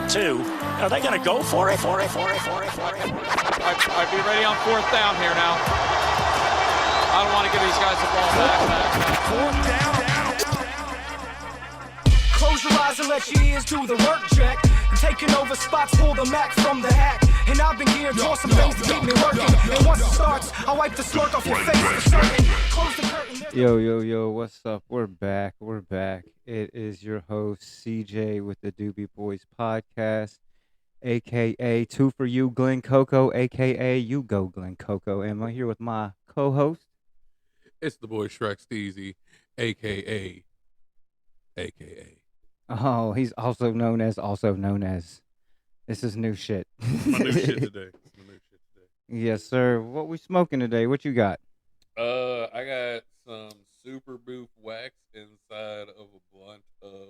2. Are they going to go for it? I'd be ready on 4th down here now. I don't want to give these guys the ball back. 4th down. Close your eyes and let your ears do the work, Jack. Taking over spots, pull the Mac from the hack. And I've been geared for some things to keep me working. And once it starts, I wipe the smirk off your face for certain. Close the curtain. Yo, what's up? We're back. It is your host, CJ, with the Doobie Boys podcast, a.k.a. Two for You, Glenn Coco, a.k.a. You Go Glenn Coco. And I'm here with my co-host. It's the boy Shrek Steezy, a.k.a. Oh, he's also known as. This is new shit. My new shit today. Yes, sir. What we smoking today? What you got? I got some super boof wax inside of a blunt of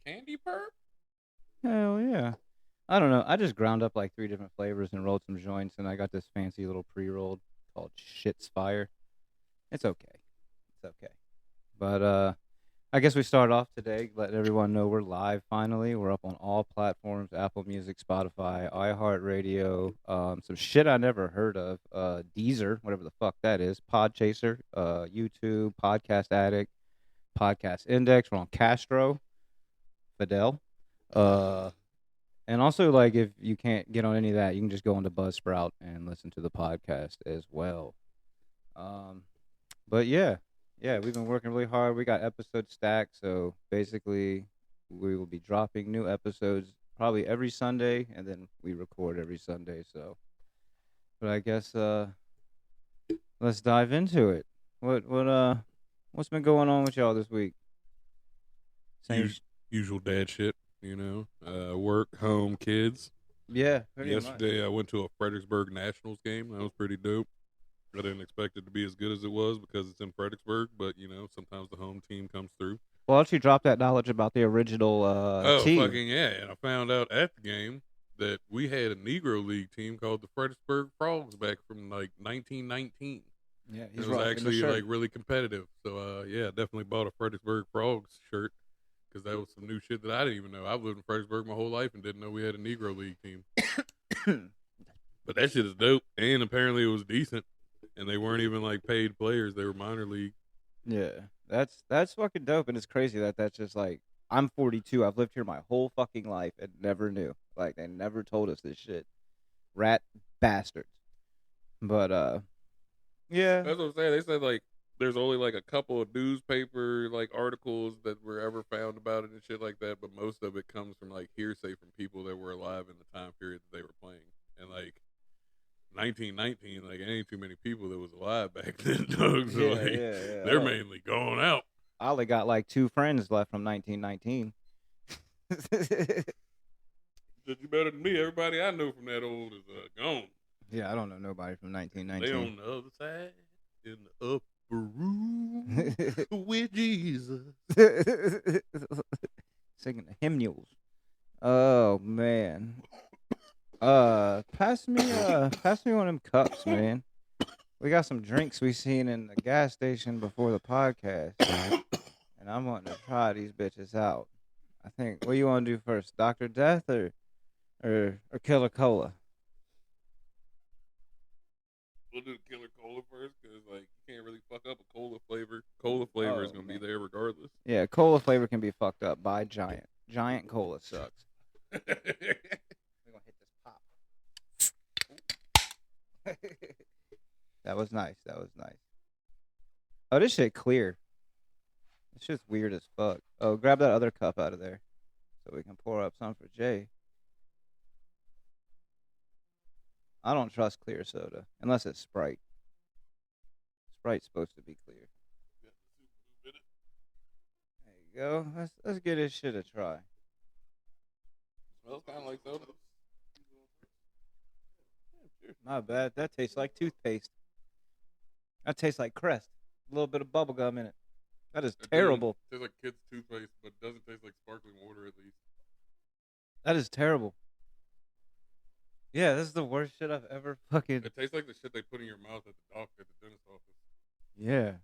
candy perp. Hell yeah. I don't know. I just ground up like 3 different flavors and rolled some joints, and I got this fancy little pre-rolled called Shit's Fire. It's okay. But I guess we start off today, let everyone know we're live finally. We're up on all platforms, Apple Music, Spotify, iHeartRadio, some shit I never heard of, Deezer, whatever the fuck that is, Podchaser, YouTube, Podcast Addict, Podcast Index. We're on Castro, Fidel. And also, like, if you can't get on any of that, you can just go onto Buzzsprout and listen to the podcast as well. But yeah, we've been working really hard. We got episodes stacked, so basically we will be dropping new episodes probably every Sunday, and then we record every Sunday. So, but I guess let's dive into it. What's been going on with y'all this week? Usual dad shit, work, home, kids. Yeah. Yesterday I went to a Fredericksburg Nationals game. That was pretty dope. I didn't expect it to be as good as it was because it's in Fredericksburg, but, sometimes the home team comes through. Well, why don't you drop that knowledge about the original team? Oh, fucking yeah. And I found out at the game that we had a Negro League team called the Fredericksburg Frogs back from, 1919. Yeah, it was actually, really competitive. So, definitely bought a Fredericksburg Frogs shirt because that was some new shit that I didn't even know. I've lived in Fredericksburg my whole life and didn't know we had a Negro League team. But that shit is dope, and apparently it was decent. And they weren't even paid players; they were minor league. Yeah, that's fucking dope, and it's crazy that's just I'm 42. I've lived here my whole fucking life and never knew. They never told us this shit. Rat bastards. But yeah, that's what I'm saying. They said there's only a couple of newspaper articles that were ever found about it and shit like that, but most of it comes from hearsay from people that were alive in the time period that they were playing, and 1919, ain't too many people that was alive back then, dog. So they're mainly going out. I only got 2 friends left from 1919. But you better than me. Everybody I know from that old is gone. Yeah, I don't know nobody from 1919. They on the other side in the upper room with Jesus, singing the hymnals. Oh man. Pass me one of them cups, man. We got some drinks we seen in the gas station before the podcast, and I'm wanting to try these bitches out. I think, what do you want to do first, Dr. Death or Killer Cola? We'll do Killer Cola first, because you can't really fuck up a cola flavor. Cola flavor is gonna be there regardless. Yeah, cola flavor can be fucked up by Giant. Giant Cola sucks. That was nice. Oh, this shit clear. It's just weird as fuck. Oh, grab that other cup out of there so we can pour up some for Jay. I don't trust clear soda unless it's Sprite. Sprite's supposed to be clear. There you go. Let's give this shit a try. Smells kind of like soda. Not bad. That tastes like toothpaste. That tastes like Crest. A little bit of bubble gum in it. That is terrible. It tastes like kids' toothpaste, but doesn't taste like sparkling water at least. That is terrible. Yeah, this is the worst shit I've ever fucking... It tastes like the shit they put in your mouth at the dentist office. Yeah.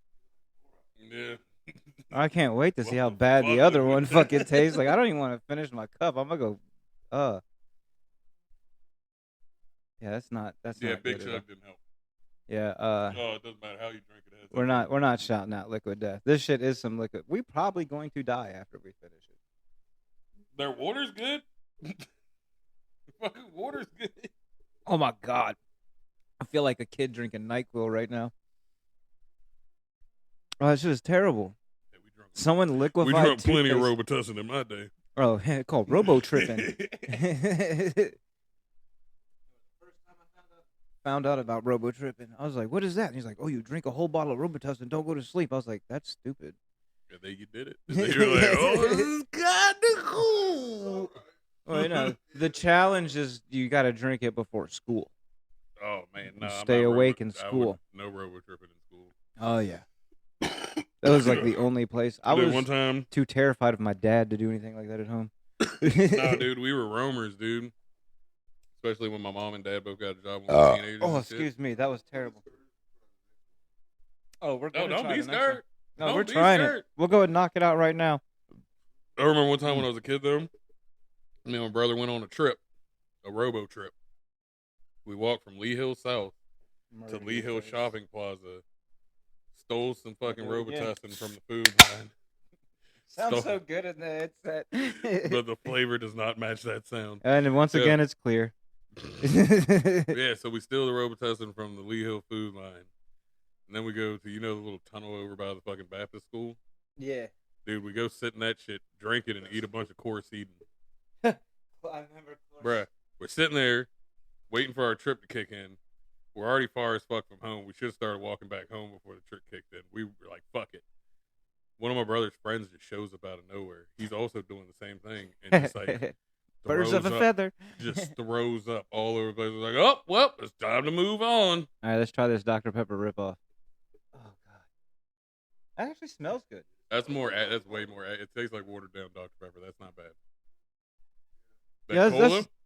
Yeah. I can't wait to see how bad the other one fucking tastes. Like, I don't even want to finish my cup. I'm gonna go, yeah, that's not Big good at all. Chug didn't help. Yeah, Oh, it doesn't matter how you drink it. we're not shouting out liquid death. This shit is some liquid. We probably going to die after we finish it. Their water's good. Fucking water's good. Oh my god, I feel like a kid drinking NyQuil right now. Oh, this shit is terrible. Yeah, Someone liquefied. We drank plenty of toothpaste. Robitussin in my day. Oh, called robo tripping. Found out about robo tripping. I was like, "What is that?" And he's like, "Oh, you drink a whole bottle of Robitussin, don't go to sleep." I was like, "That's stupid." And then you did it. And then you're like, "Oh, this is kind of cool." Well, you know, the challenge is you got to drink it before school. Oh man, no. Stay awake in school. No robo tripping in school. Oh yeah, that was like the only place. I was one time too terrified of my dad to do anything like that at home. No, dude, we were roamers, dude. Especially when my mom and dad both got a job when we were teenagers. Oh, and shit. excuse me, that was terrible. Oh, we're No, gonna don't try be the next one. scared. No, Don't we're be trying scared. it. We'll go ahead and knock it out right now. I remember one time when I was a kid, though. Me and my brother went on a trip, a robo trip. We walked from Lee Hill South to Lee Hill Shopping Plaza. Stole some fucking Robitussin from the food line. Sounds so good in the headset. But the flavor does not match that sound. And once again, it's clear. Yeah, so we steal the Robitussin from the Lee Hill food line. And then we go to, the little tunnel over by the fucking Baptist school? Yeah. Dude, we go sit in that shit, drink it, and eat a bunch of course eating. I remember. Bruh, we're sitting there waiting for our trip to kick in. We're already far as fuck from home. We should have started walking back home before the trip kicked in. We were like, fuck it. One of my brother's friends just shows up out of nowhere. He's also doing the same thing. And just like, birds of a feather. Just throws up all over the place. We're like, oh, well, it's time to move on. All right, let's try this Dr. Pepper ripoff. Oh, God. That actually smells good. That's way more. It tastes like watered down Dr. Pepper. That's not bad.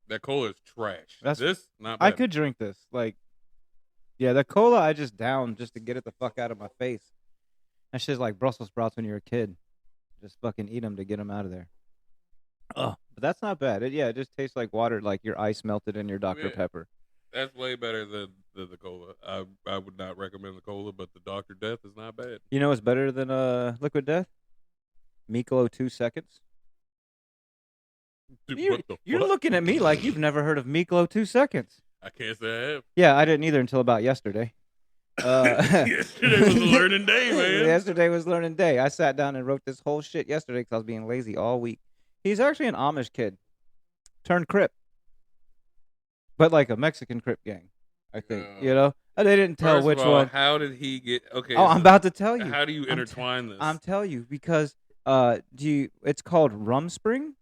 That cola is trash. This, not bad. I could drink this. Like, yeah, the cola I just downed just to get it the fuck out of my face. That shit's like Brussels sprouts when you're a kid. Just fucking eat them to get them out of there. Oh, but that's not bad. It just tastes like water, like your ice melted in your Dr. Pepper. That's way better than the cola. I would not recommend the cola, but the Dr. Death is not bad. You know what's better than Liquid Death? Miklo 2 Seconds. Dude, You're looking at me like you've never heard of Miklo 2 Seconds. I can't say I have. Yeah, I didn't either until about yesterday. Yesterday was a learning day, man. Yesterday was learning day. I sat down and wrote this whole shit yesterday because I was being lazy all week. He's actually an Amish kid turned Crip, but like a Mexican Crip gang, I think. They didn't tell First which of all, one. How did he get? Okay. Oh, I'm about to tell you. How do you intertwine this? I'm telling you because it's called Rumspring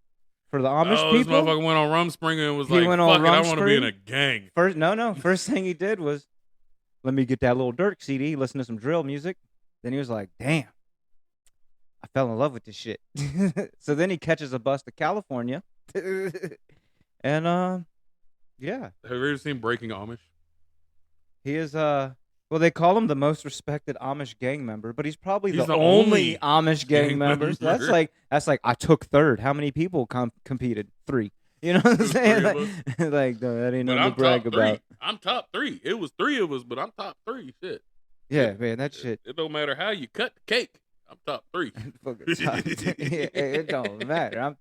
for the Amish people. people. This motherfucker went on Rumspring and was He like, went "Fuck on it, I want to be in Rumspring. a gang." First thing he did was, let me get that little Dirk CD, listen to some drill music. Then he was like, damn, I fell in love with this shit. So then he catches a bus to California. And, yeah. Have you ever seen Breaking Amish? He is, well, they call him the most respected Amish gang member, but he's probably He's the the only only Amish gang member. So member. that's like, I took third. How many people competed? 3. You know what I'm saying? Like, no, that ain't But nothing I'm to brag top about. 3. I'm top 3. It was 3 of us, but I'm top 3. Shit. Yeah, man, that shit. It don't matter how you cut the cake. I'm top 3. Fucking top. Yeah, it don't matter.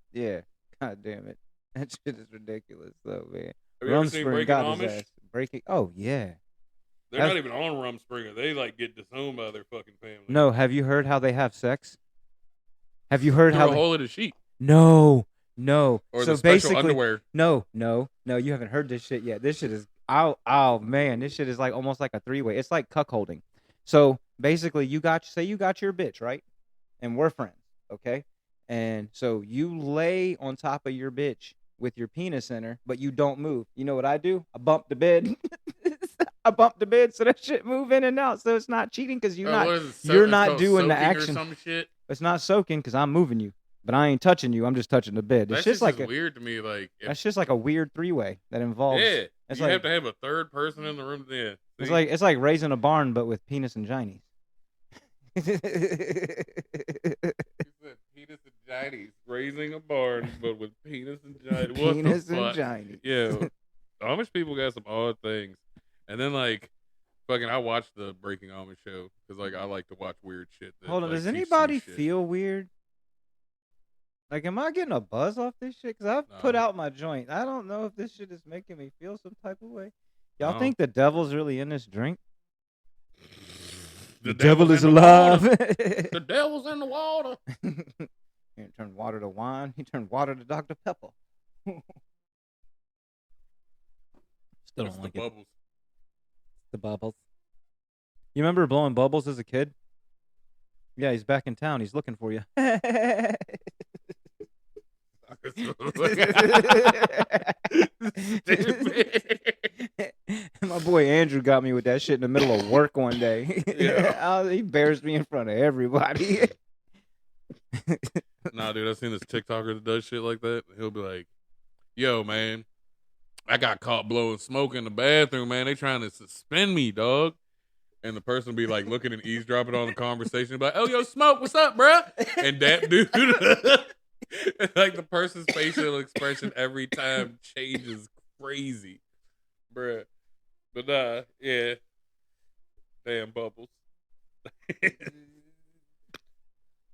God damn it. That shit is ridiculous, though, man. Have you ever seen Rumspring Breaking got his Amish? ass. Breaking. Oh yeah. They're not even on Rumspringer. They like get disowned by their fucking family. No, have you heard how they have sex? Have you heard Through how? a hole in a sheet. No. Or So the special basically, underwear. No. You haven't heard this shit yet. This shit is. Oh man, this shit is like almost like a 3-way. It's like cuckolding. So basically, you got your bitch, right? And we're friends, okay? And so you lay on top of your bitch with your penis in her, but you don't move. You know what I do? I bump the bed. I bump the bed so that shit move in and out. So it's not cheating because you're not doing the action. Or some shit? It's not soaking because I'm moving you, but I ain't touching you. I'm just touching the bed. It's just like weird to me. Like that's just like a weird 3-way that involves. Yeah, it's you like, have to have a third person in the room. Yeah, it's like raising a barn but with penis and ginies. Giannies. Raising a barn, but with penis and Giannies. What Penis the and fuck? Giannies. Yeah. Amish people got some odd things. And then, like, fucking, I watched the Breaking Amish show because, like, I like to watch weird shit. That, Hold on, like, does teaches me anybody shit. feel weird? Like, am I getting a buzz off this shit? Because I've put No. out my joint. I don't know if this shit is making me feel some type of way. Y'all No. think the devil's really in this drink? The devil is in the alive. water. The devil's in the water. He turned water to wine. He turned water to Dr. Pepper. Still It's don't the like it. bubbles. The bubbles. You remember blowing bubbles as a kid? Yeah, he's back in town. He's looking for you. My boy Andrew got me with that shit in the middle of work one day. Yeah. He embarrassed me in front of everybody. Nah, dude, I seen this TikToker that does shit like that. He'll be like, yo, man, I got caught blowing smoke in the bathroom, man. They trying to suspend me, dog. And the person be like looking and eavesdropping on the conversation, be like, oh, yo, Smoke, what's up, bruh? And that dude, like the person's facial expression every time changes crazy, bruh. But nah, yeah. Damn bubbles.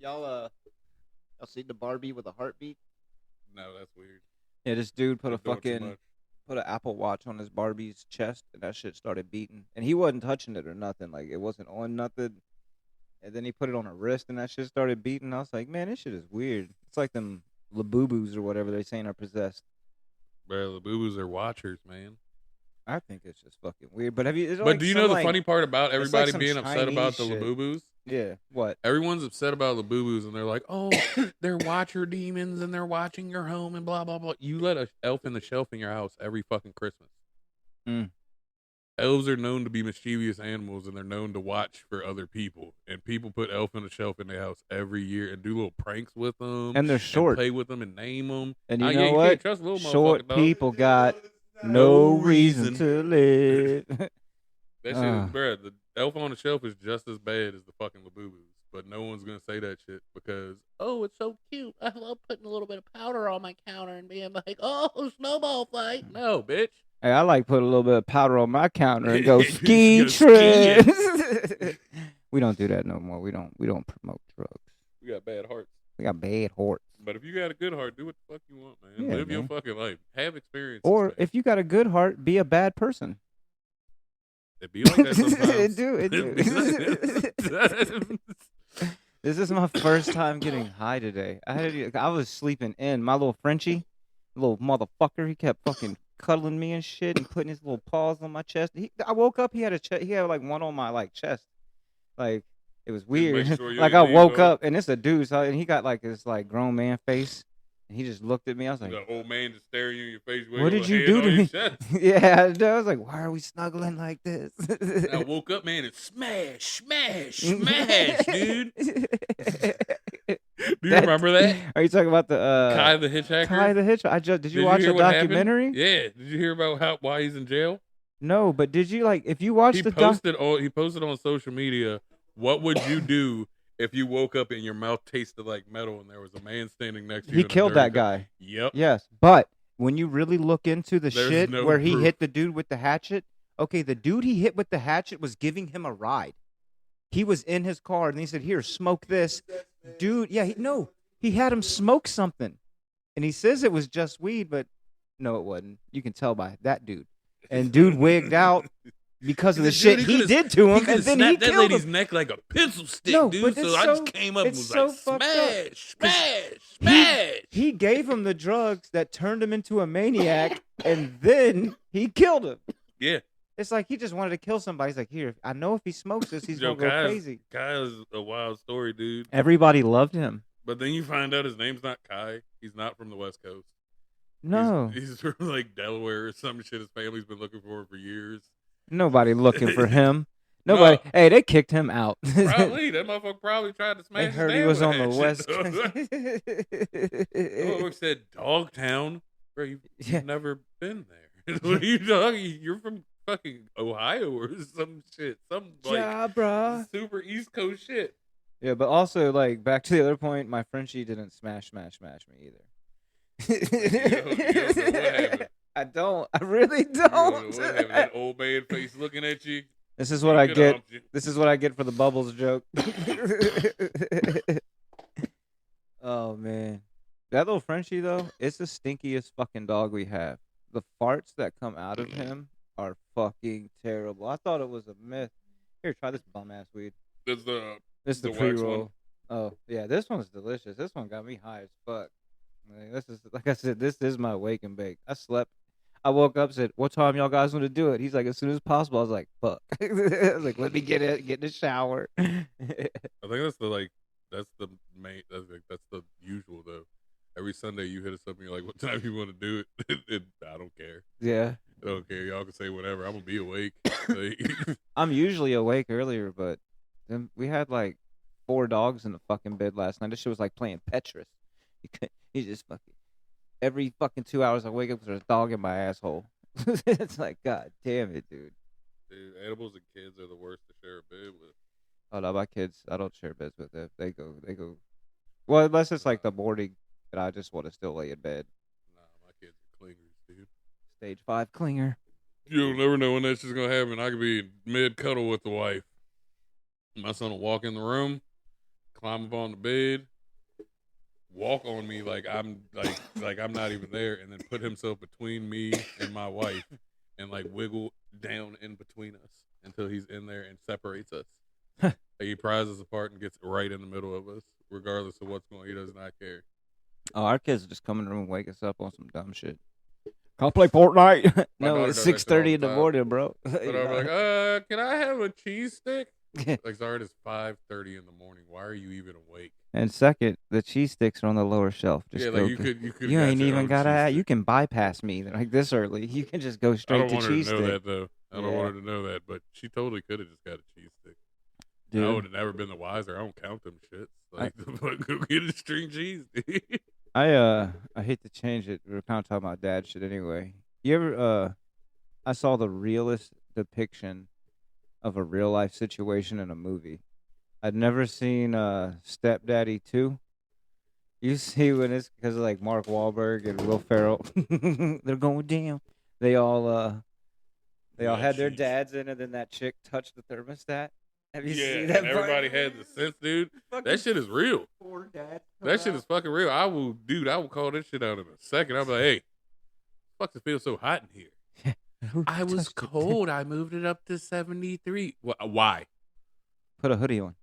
Y'all seen the Barbie with a heartbeat? No, that's weird. Yeah, this dude put a They're doing too fucking much. put an Apple Watch on his Barbie's chest, and that shit started beating. And he wasn't touching it or nothing. Like, it wasn't on nothing. And then he put it on her wrist, and that shit started beating. I was like, man, this shit is weird. It's like them Labubu's or whatever they saying are possessed. Bro, the boo-boos are watchers, man. I think it's just fucking weird. But have you? It's But like do you some, know the like, funny part about it's like everybody some being upset about the Chinese shit. Labubu's? Yeah. What? Everyone's upset about Labubu's, and they're like, oh, they're watcher demons, and they're watching your home, and blah, blah, blah. You let an elf in the shelf in your house every fucking Christmas. Mm. Elves are known to be mischievous animals, and they're known to watch for other people. And people put elf in the shelf in their house every year and do little pranks with them. And they're short. And play with them and name them. And you Yeah, know you what? can't trust a little Short motherfucker, dog. people got no No reason reason. to live. That shit is, bruh, the elf on the shelf is just as bad as the fucking Labubu's. But no one's going to say that shit because, oh, it's so cute. I love putting a little bit of powder on my counter and being like, oh, snowball fight. No, bitch. Hey, I like put a little bit of powder on my counter and go Go ski skiing. trips. We don't do that no more. We don't promote drugs. We got bad hearts. We got bad hearts. But if you got a good heart, do what the fuck you want, man. Yeah, Live your man. fucking life. Have experiences. Or man. if you got a good heart, be a bad person. It be like that sometimes. It do. It be like that. This is my first time getting high today. I was sleeping in. My little Frenchie, little motherfucker, he kept fucking cuddling me and shit and putting his little paws on my chest. I woke up, he had like one on my like chest. Like, it was weird. make sure you Like, ain't I leave, woke though. up and it's a dude, so, and he got like this like grown man face. And he just looked at me. I was like, The old man just staring you in your face. what did you hand do on to your me? chest. Yeah, I was like, why are we snuggling like this? I woke up, man, and smash, dude. Do you remember that? Are you talking about the Kai the Hitchhiker? Kai the Hitchhiker? Did you watch hear the what happened? documentary? Yeah. Did you hear about why he's in jail? No, but did you if you watched He the he posted on social media, what would you do if you woke up and your mouth tasted like metal and there was a man standing next to you? he in a killed dirty that guy. Yep. Yes, but when you really look into the There's shit no where he proof. hit the dude with the hatchet, okay, the dude he hit with the hatchet was giving him a ride. He was in his car and he said, "Here, smoke this." Dude, yeah, he had him smoke something. And he says it was just weed, but no, it wasn't. You can tell by that dude. And dude wigged out because of the shit he did to him, and then he that killed lady's him. neck like a pencil stick, No, dude. but So it's I just so- came up and it's was so like, fucked up. smash. He gave him the drugs that turned him into a maniac, and then he killed him. Yeah. It's like he just wanted to kill somebody. He's like, here, I know if he smokes this, he's Yo, going to go crazy. Kai is a wild story, dude. Everybody loved him. But then you find out his name's not Kai. He's not from the West Coast. No, He's from like Delaware or some shit. His family's been looking for him for years. nobody looking for him. Nobody. No. Hey, they kicked him out. Probably. That motherfucker probably tried to smash They his heard he dad was with on the that West shit, Coast. dog. Motherfucker said Dogtown. Bro, you've Yeah. never been there. What are you talking? You're from fucking Ohio or some shit. Some like Yeah, bruh. super East Coast shit. Yeah, but also like back to the other point, my Frenchie didn't smash me either. You don't know what happened. I don't. I really You don't know don't. what happened. That old man face looking at you. This is He what I coulda get. humped you. This is what I get for the bubbles joke. Oh man, that little Frenchie though, it's the stinkiest fucking dog we have. The farts that come out of him are fucking terrible. I thought it was a myth. Here, try this bum ass weed. This This is the wax pre-roll. one? Oh yeah, this one's delicious. This one got me high as fuck. Like, this is like I said, this is my wake and bake. I slept. I woke up, said, "What time y'all guys want to do it?" He's like, "As soon as possible." I was like, "Fuck!" I was like, "Let me get in the shower." I think that's the main. That's the usual though. Every Sunday you hit us up and you're like, "What time you want to do it?" And I don't care. Yeah, I don't care. Y'all can say whatever. I'm gonna be awake. Like, I'm usually awake earlier, but then we had like 4 dogs in the fucking bed last night. This shit was like playing Tetris. You just fucking every fucking 2 hours I wake up there's a dog in my asshole. It's like, God damn it, dude. dude, animals and kids are the worst to share a bed with. Oh no, my kids, I don't share beds with them. They go. Well, unless it's like the morning and I just want to still lay in bed. Nah, my kids are clingers, dude. Stage 5 clinger. You'll never know when that shit's gonna happen. I could be mid cuddle with the wife. My son will walk in the room, climb up on the bed, walk on me like I'm not even there, and then put himself between me and my wife, and like wiggle down in between us until he's in there and separates us. Like, he pries us apart and gets right in the middle of us, regardless of what's going on. He does not care. Oh, our kids just come in the room and wake us up on some dumb shit. Can't play Fortnite. My No, daughter it's does that shit all 6:30 in the the time. morning, bro. But I'm like, can I have a cheese stick? Like, sorry, it's 5:30 in the morning. Why are you even awake? And second, the cheese sticks are on the lower shelf. Just Yeah, go. like you could. You ain't even got gotta. You can bypass me like this early. You can just go I straight don't to want her cheese to know stick. that though. I don't want her to know that, but she totally could have just got a cheese stick. Dude. I would have never been the wiser. I don't count them shits. Like, go get a string cheese, dude. I hate to change it. We're kind of talking about dad shit anyway. You ever I saw the realest depiction of a real life situation in a movie. I'd never seen Stepdaddy 2. You see when it's because of like Mark Wahlberg and Will Ferrell, they're going down. They all had their cheese. dads in, and then that chick touched the thermostat. Have you Yeah, seen that? and everybody had the sense, dude. That shit is real. Poor dad. That shit is fucking real. I will call this shit out in a second. I'll be like, hey, fuck, it feels so hot in here. I was cold. I moved it up to 73. Why? Put a hoodie on.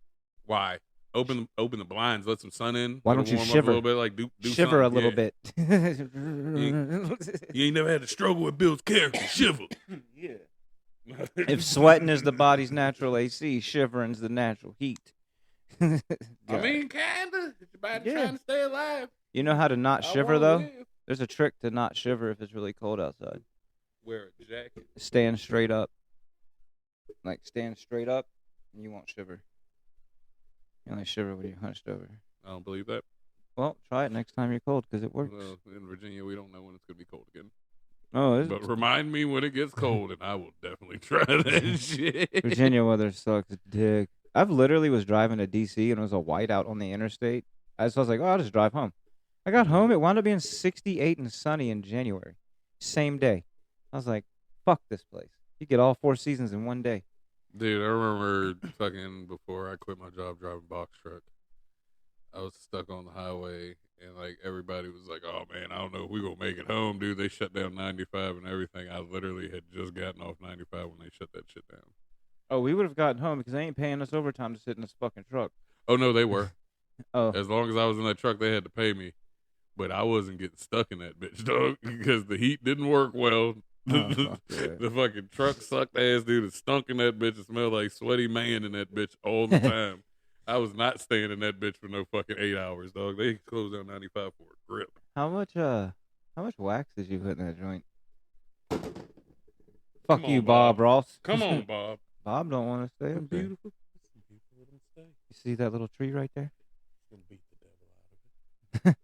Why? Open the blinds, let some sun in. Why let don't it you warm up shiver? a little bit? Like do Shiver a something. little bit. You ain't never had to struggle with Bill's character. Shiver. Yeah. If sweating is the body's natural AC, shivering's the natural heat. I mean, kinda. It's about trying to stay alive. You know how to not I shiver wanna though? live. There's a trick to not shiver if it's really cold outside. Wear a jacket. Stand straight up. Like stand straight up, and you won't shiver. You only shiver when you're hunched over. I don't believe that. Well, try it next time you're cold because it works. Well, in Virginia, we don't know when it's gonna be cold again. Oh, But remind me when it gets cold, and I will definitely try that shit. Virginia weather sucks dick. I've literally was driving to D.C. and it was a whiteout on the interstate. I was like, oh, I'll just drive home. I got home. It wound up being 68 and sunny in January. Same day. I was like, fuck this place. You get all 4 seasons in one day. Dude, I remember fucking before I quit my job driving box truck, I was stuck on the highway, and like everybody was like, "Oh man, I don't know if we gonna make it home, dude." They shut down 95 and everything. I literally had just gotten off 95 when they shut that shit down. Oh, we would have gotten home because they ain't paying us overtime to sit in this fucking truck. Oh no, they were. Oh, As long as I was in that truck, they had to pay me, but I wasn't getting stuck in that bitch, dog, because the heat didn't work well. fuck yeah. The fucking truck sucked ass, dude. It stunk in that bitch. It smelled like sweaty man in that bitch all the time. I was not staying in that bitch for no fucking 8 hours, dog. They closed down 95 for a grip. How much wax did you put in that joint? Fuck Come you, on, Bob Bob. Ross. Come on, Bob. Bob don't want to stay up there. Beautiful. You see that little tree right there? Beat the devil out of it.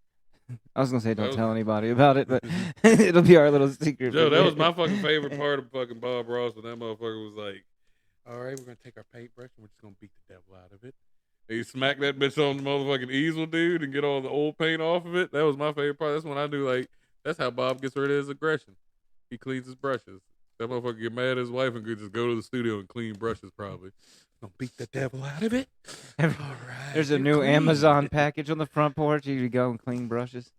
I was gonna say don't was- tell anybody about it, but it'll be our little secret. Joe, that was my fucking favorite part of fucking Bob Ross when that motherfucker was like, all right, we're going to take our paintbrush and we're just going to beat the devil out of it. He smacked that bitch on the motherfucking easel, dude, and get all the old paint off of it. That was my favorite part. That's when I knew, like, that's how Bob gets rid of his aggression. He cleans his brushes. That motherfucker get mad at his wife and could just go to the studio and clean brushes, probably. Don't beat the devil out of it. All right. There's a new Amazon package on the front porch. You go and clean brushes.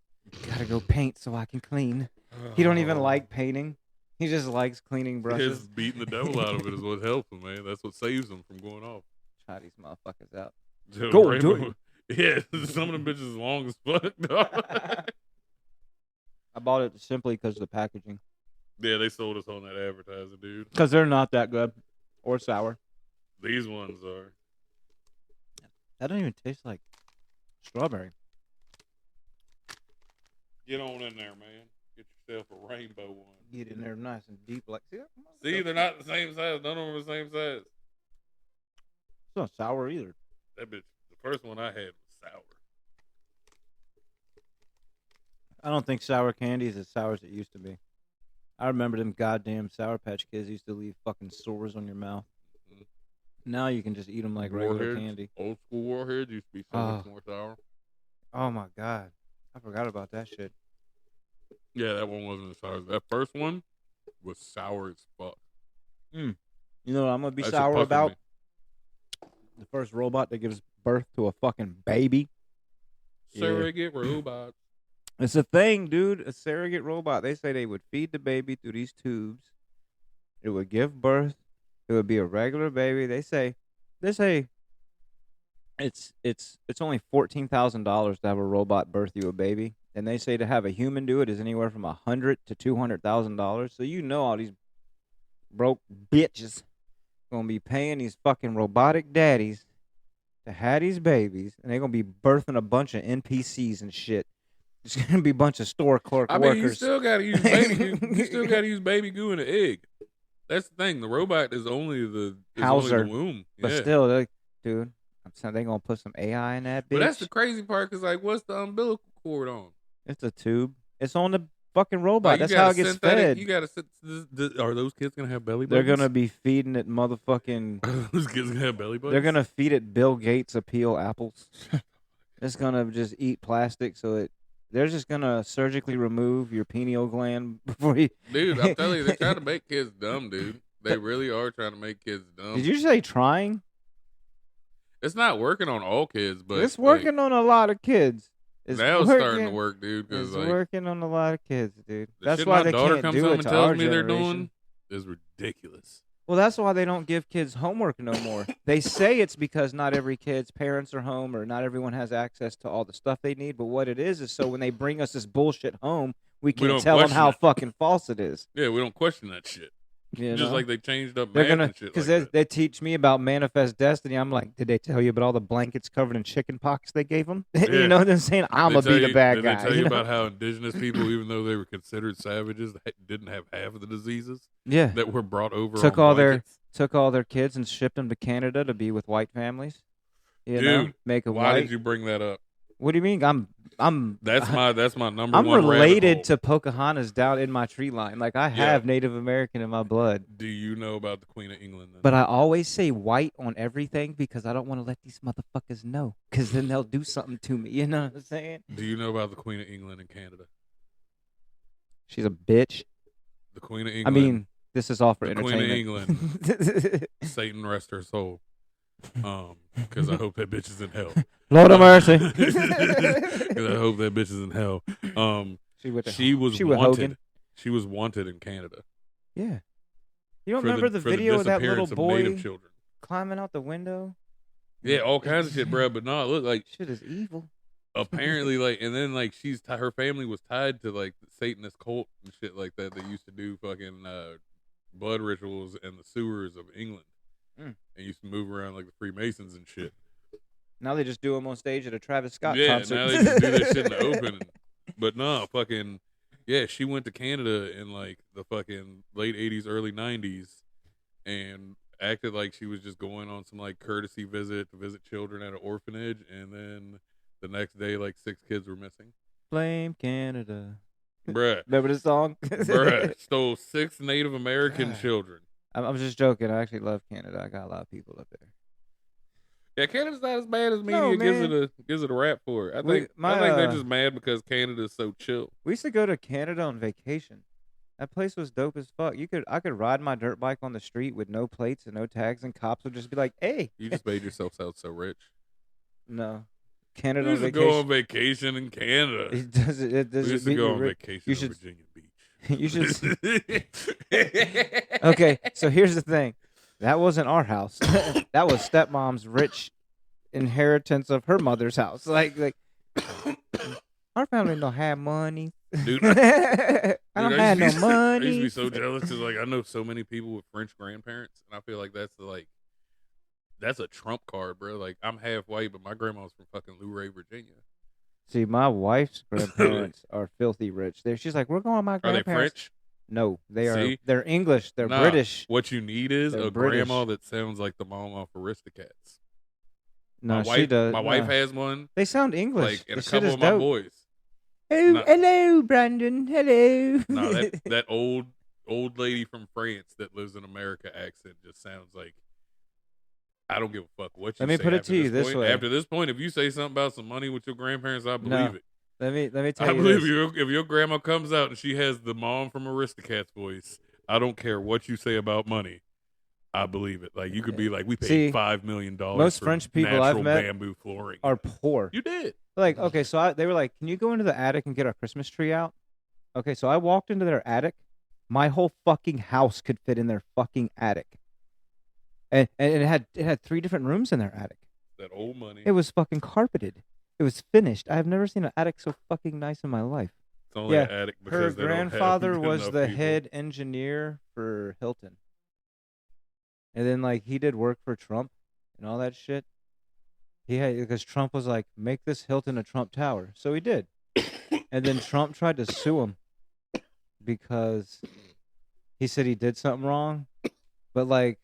Gotta go paint so I can clean. He don't even like painting. He just likes cleaning brushes. His beating the devil out of it is what helps him, man. That's what saves him from going off. Try these motherfuckers out. Go do it. Yeah, some of them bitches long as fuck, dog. I bought it simply because of the packaging. Yeah, they sold us on that advertising, dude. Because they're not that good or sour. These ones are. That don't even taste like strawberry. Get on in there, man. Get yourself a rainbow one. Get in there nice and deep. Like, see, they're not the same size. None of them are the same size. It's not sour either. That bitch, the first one I had was sour. I don't think sour candy is as sour as it used to be. I remember them goddamn Sour Patch Kids used to leave fucking sores on your mouth. Mm-hmm. Now you can just eat them like regular candy. Old school Warheads used to be so much more sour. Oh my god, I forgot about that shit. Yeah, that one wasn't as sour. That first one was sour as fuck. You know what I'm gonna be sour about? The first robot that gives birth to a fucking baby. Surrogate robots. It's a thing, dude. A surrogate robot. They say they would feed the baby through these tubes. It would give birth. It would be a regular baby. They say it's only $14,000 to have a robot birth you a baby, and they say to have a human do it is anywhere from $100,000 to $200,000. So you know all these broke bitches gonna be paying these fucking robotic daddies to have these babies, and they're gonna be birthing a bunch of NPCs and shit. It's gonna be a bunch of store clerk workers. You still gotta use baby goo. You still gotta use baby goo in an egg. That's the thing. The robot is only the womb. But still, dude, I'm saying they're gonna put some AI in that bitch. But that's the crazy part, because like, what's the umbilical cord on? It's a tube. It's on the fucking robot. That's how it gets fed. You gotta sit. Are those kids gonna have belly buttons? They're gonna be feeding it motherfucking. Those kids gonna have belly buttons. They're gonna feed it Bill Gates appeal apples. It's gonna just eat plastic, so they're just gonna surgically remove your pineal gland before you. Dude, I'm telling you, they're trying to make kids dumb, dude. They really are trying to make kids dumb. Did you say trying? It's not working on all kids, but it's working on a lot of kids. It's starting to work, dude. It's working on a lot of kids, dude. That's why they can't do it to our generation. The shit my daughter comes home and tells me they're doing is ridiculous. Well, that's why they don't give kids homework no more. They say it's because not every kid's parents are home or not everyone has access to all the stuff they need. But what it is so when they bring us this bullshit home, we can't tell them how fucking false it is. Yeah, we don't question that shit. You just know? like they changed up math and shit. Because they teach me about manifest destiny. I'm like, did they tell you about all the blankets covered in chicken pox they gave them? Yeah. You know what I'm saying? I'm going to be the bad guy. Did they tell you about how indigenous people, even though they were considered savages, didn't have half of the diseases that were brought over took on all blankets? Took all their kids and shipped them to Canada to be with white families. You know? Make a why did you bring that up? What do you mean? That's my number I'm one. I'm related to Pocahontas down in my tree line. Like I have Native American in my blood. Do you know about the Queen of England? Then? But I always say white on everything because I don't want to let these motherfuckers know, because then they'll do something to me. You know what I'm saying? Do you know about the Queen of England in Canada? She's a bitch. The Queen of England. I mean, this is all for the entertainment. Queen of England. Satan rest her soul. Because I hope that bitch is in hell. Lord of mercy. Because I hope that bitch is in hell. She was wanted. She was wanted in Canada. Yeah. You don't remember the video of that little boy climbing out the window? Yeah, all kinds of shit, bro. But no, look, like shit is evil. Apparently, like, and then like her family was tied to like the Satanist cult and shit like that. They used to do fucking blood rituals in the sewers of England. And used to move around like the Freemasons and shit. Now they just do them on stage at a Travis Scott concert. Yeah, now they just do that shit in the open. But no, fucking, yeah, she went to Canada in like the fucking late 80s, early 90s and acted like she was just going on some like courtesy visit to visit children at an orphanage. And then the next day, like 6 kids were missing. Blame Canada. Bruh. Remember the song? Bruh. Stole 6 Native American children. I'm just joking. I actually love Canada. I got a lot of people up there. Yeah, Canada's not as bad as No, media gives it a rap for. I think they're just mad because Canada's so chill. We used to go to Canada on vacation. That place was dope as fuck. I could ride my dirt bike on the street with no plates and no tags, and cops would just be like, "Hey." You just made yourself sound so rich. No, Canada We on used to vacation. go on vacation in Canada. It does. It does. We used to go on vacation in Virginia Beach. You should. Okay, so here's the thing. That wasn't our house. That was stepmom's rich inheritance of her mother's house. Like our family don't have money. Dude, I don't have no money. I used to be so jealous because like I know so many people with French grandparents, and I feel like that's a trump card, bro. Like I'm half white, but my grandma's from fucking Luray, Virginia. See, my wife's grandparents are filthy rich. She's like, we're going to my Are they grandparents. French? No, they are. See? They're English. They're Nah, British. What you need is They're a British. grandma that sounds like the mom off Aristocats. No, my she does. My wife has one. They sound English. Like, and The a shit couple is of my dope. boys. Oh, Nah. hello, Brandon. Hello. No, that old lady from France that lives in America accent just sounds like I don't give a fuck what you say. Let me put it to you this point. way. After this point, if you say something about some money with your grandparents, I believe No. it. Let me tell I you believe this. if your grandma comes out and she has the mom from Aristocats voice, I don't care what you say about money. I believe it. Like you could be like, we paid $5 million. Most for French people natural I've met bamboo flooring are poor. You did. Like, okay, so they were like, can you go into the attic and get our Christmas tree out? Okay, so I walked into their attic. My whole fucking house could fit in their fucking attic. And it had 3 different rooms in their attic. That old money. It was fucking carpeted. It was finished. I've never seen an attic so fucking nice in my life. It's only an attic Her because they don't have grandfather was enough the people. head engineer for Hilton. And then, like, he did work for Trump and all that shit. Because Trump was like, make this Hilton a Trump Tower. So he did. And then Trump tried to sue him because he said he did something wrong. But, like,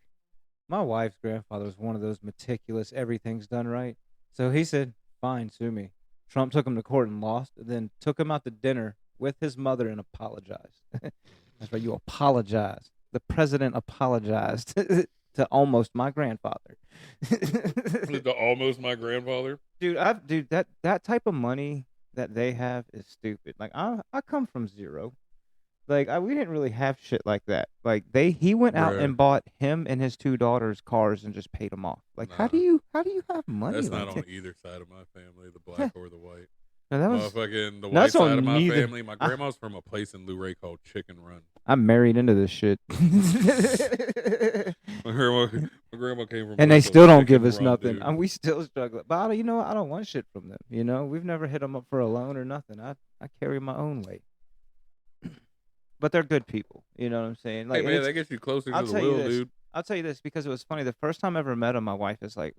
my wife's grandfather was one of those meticulous, everything's done right. So he said, fine, sue me. Trump took him to court and lost, and then took him out to dinner with his mother and apologized. That's right, you apologized. The president apologized to almost my grandfather. To almost my grandfather. Dude, that type of money that they have is stupid. Like I come from zero. Like we didn't really have shit like that. Like he went out Bruh. and bought him and his 2 daughters cars and just paid them off. Like how do you have money? That's like not that? on either side of my family, the black or the white. No, that was Motherfucking the white that's side on of my neither- family. My grandma's from a place in Luray called Chicken Run. I'm married into this shit. My grandma came from, And they a place still called don't Chicken give us Run, nothing. dude. And we still struggle. But you know what? I don't want shit from them. You know, we've never hit them up for a loan or nothing. I carry my own weight. But they're good people. You know what I'm saying? Like, hey man, it's- that gets you closer I'll to the tell you will, this. dude. I'll tell you this because it was funny. The first time I ever met him, my wife is like,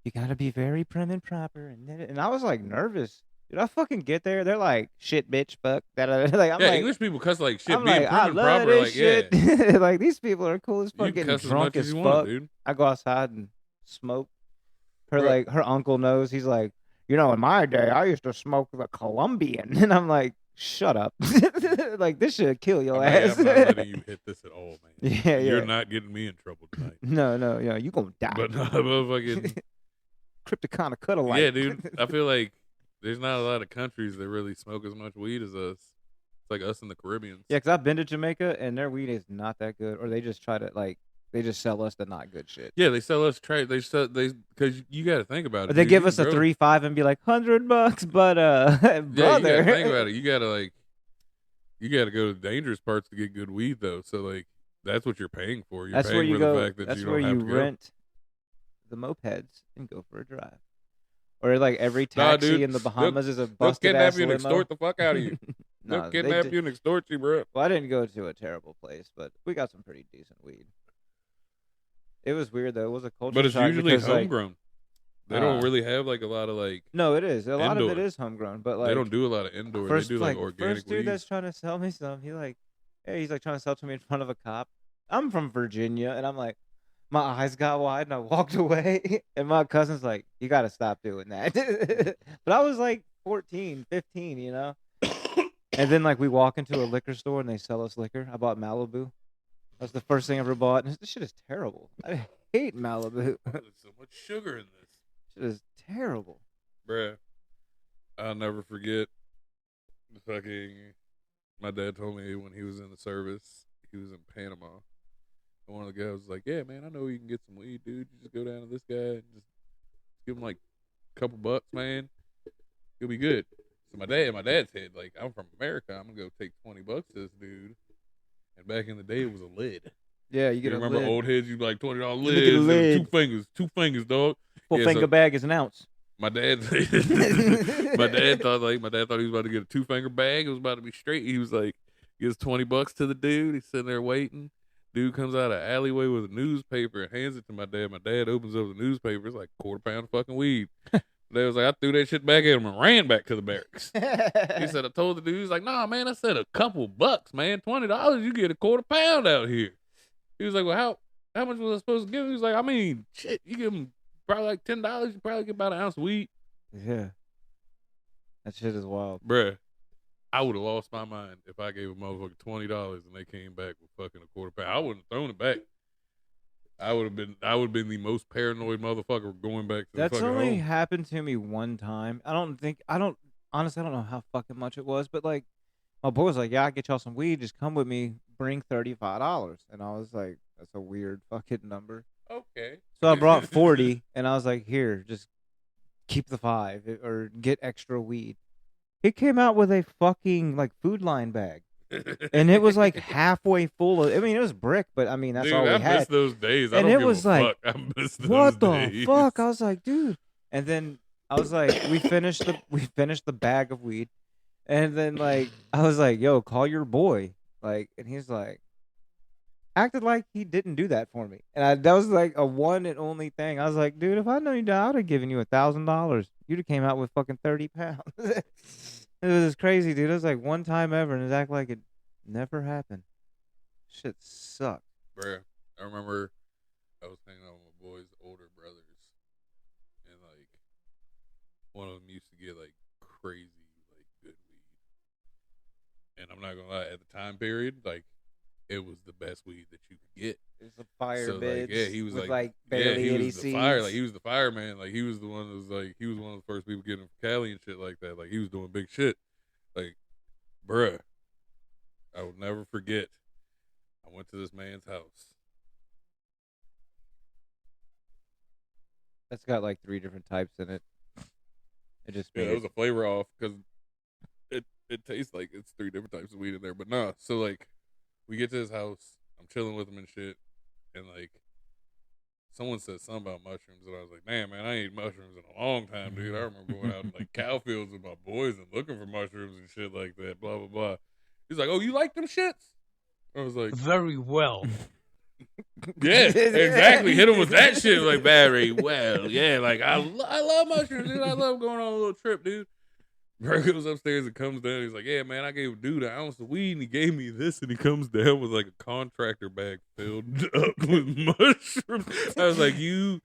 "You gotta be very prim and proper," and I was like nervous. Did I fucking get there? They're like, "Shit, bitch, fuck." Like I'm Yeah, like, English people cuss like shit. I'm Being like, prim I and love proper, this like shit. yeah. Like these people are cool as You fuck, can getting cuss as drunk much as as you fuck. want, dude. I go outside and smoke. Her Right. like her uncle knows. He's like, you know, in my day, I used to smoke the Colombian, and I'm like, shut up. Like this should kill your ass. I'm not letting you hit this at all, man. Yeah, You're yeah. not getting me in trouble tonight. No, you gonna die. But no, motherfucking Crypticana cut alike. yeah, dude. I feel like there's not a lot of countries that really smoke as much weed as us. It's like us in the Caribbean. Yeah, because I've been to Jamaica and their weed is not that good, or they just try to they just sell us the not good shit. Yeah, they sell us trade. Because you got to think about it. They dude. give You us a grow- 3-5 and be like $100, but Yeah, brother. you got to think about it. You got to go to the dangerous parts to get good weed, though. So like that's what you're paying for. You're That's paying where you for go. the fact that That's you where don't have you to go. rent the mopeds and go for a drive. Or like every Nah, taxi dude. in the Bahamas is a They'll busted kidnap ass you and limo. extort the fuck out of you. No, They'll they kidnap did- you and extort you, bro. Well, I didn't go to a terrible place, but we got some pretty decent weed. It was weird though. It was a culture But it's shock usually because, like, homegrown. They don't really have like a lot of like. no, it is. A lot of it Indoor. is homegrown, but like They don't do a lot of indoor. first, They do like organic first dude weed. that's trying to sell me some, he's like trying to sell to me in front of a cop. I'm from Virginia, and I'm like, my eyes got wide, and I walked away. And my cousin's like, you got to stop doing that. But I was like 14, 15, you know. And then like we walk into a liquor store and they sell us liquor. I bought Malibu. That's the first thing I ever bought. And this shit is terrible. I hate Malibu. There's so much sugar in this. Shit is terrible. Bruh, I'll never forget the fucking. My dad told me when he was in the service, he was in Panama. And one of the guys was like, "Yeah, man, I know you can get some weed, dude. You just go down to this guy and just give him like a couple bucks, man. You'll be good." So my dad said, like, I'm from America. I'm gonna go take $20 to this dude. And back in the day, it was a lid. Yeah, you get a remember lid. old heads? You like $20 Look at the lids. lid. Two fingers, dog. Full finger bag is an ounce. My dad thought he was about to get a 2-finger bag. It was about to be straight. He was like, gives $20 to the dude. He's sitting there waiting. Dude comes out of an alleyway with a newspaper and hands it to my dad. My dad opens up the newspaper. It's like a quarter-pound of fucking weed. My dad was like, I threw that shit back at him and ran back to the barracks. He said, I told the dude, he's like, nah, man, I said a couple bucks, man. $20, you get a quarter-pound out here. He was like, well, how much was I supposed to give him? He was like, I mean, shit, you give him probably like $10, you probably get about an ounce of weed. Yeah. That shit is wild. Bruh, I would have lost my mind if I gave a motherfucker $20 and they came back with fucking a quarter-pound. I wouldn't have thrown it back. I would have been the most paranoid motherfucker going back to the That's fucking only home. happened to me one time. Honestly, I don't know how fucking much it was, but like, my boy was like, yeah, I'll get y'all some weed. Just come with me. Bring $35. And I was like, that's a weird fucking number. Okay. So I brought 40 and I was like, here, just keep the 5 or get extra weed. He came out with a fucking like Food Line bag. And it was like halfway full of, I mean, it was brick, but I mean, that's all we had. I miss those days. I and don't it give was a like, fuck. I miss those what days. the fuck? I was like, dude. And then I was like, we finished the bag of weed. And then like, I was like, yo, call your boy. Like, and he's like, acted like he didn't do that for me. And that was like a one and only thing. I was like, dude, if I know you, I would have given you $1,000. You'd have came out with fucking 30 pounds. It was crazy, dude. It was like one time ever, and it acted like it never happened. Shit sucked. Bruh, I remember I was hanging out with my boys' older brothers, and like one of them used to get like crazy, like good weed. And I'm not gonna lie, at the time period, like it was the best weed that you could get. It was a fire So, bed. like, yeah, he was with like barely he any was the seeds. fire, like he was the fireman, like he was the one that was like he was one of the first people getting from Cali and shit like that. Like he was doing big shit. Like, bruh, I will never forget. I went to this man's house. That's got like 3 different types in it. It just Yeah, made it was a flavor off because it tastes like it's 3 different types of weed in there. But nah, so like we get to his house, I'm chilling with him and shit, and like someone said something about mushrooms, and I was like, damn, man, I ain't eaten mushrooms in a long time, dude. I remember going out in like cow fields with my boys and looking for mushrooms and shit like that, blah, blah, blah. He's like, oh, you like them shits? I was like, Very well. yeah, exactly. Hit him with that shit, like, very well. Yeah, like, I love mushrooms, dude. I love going on a little trip, dude. Bro goes upstairs and comes down. He's like, yeah, man, I gave a dude an ounce of weed, and he gave me this, and he comes down with like a contractor bag filled up with mushrooms. I was like, you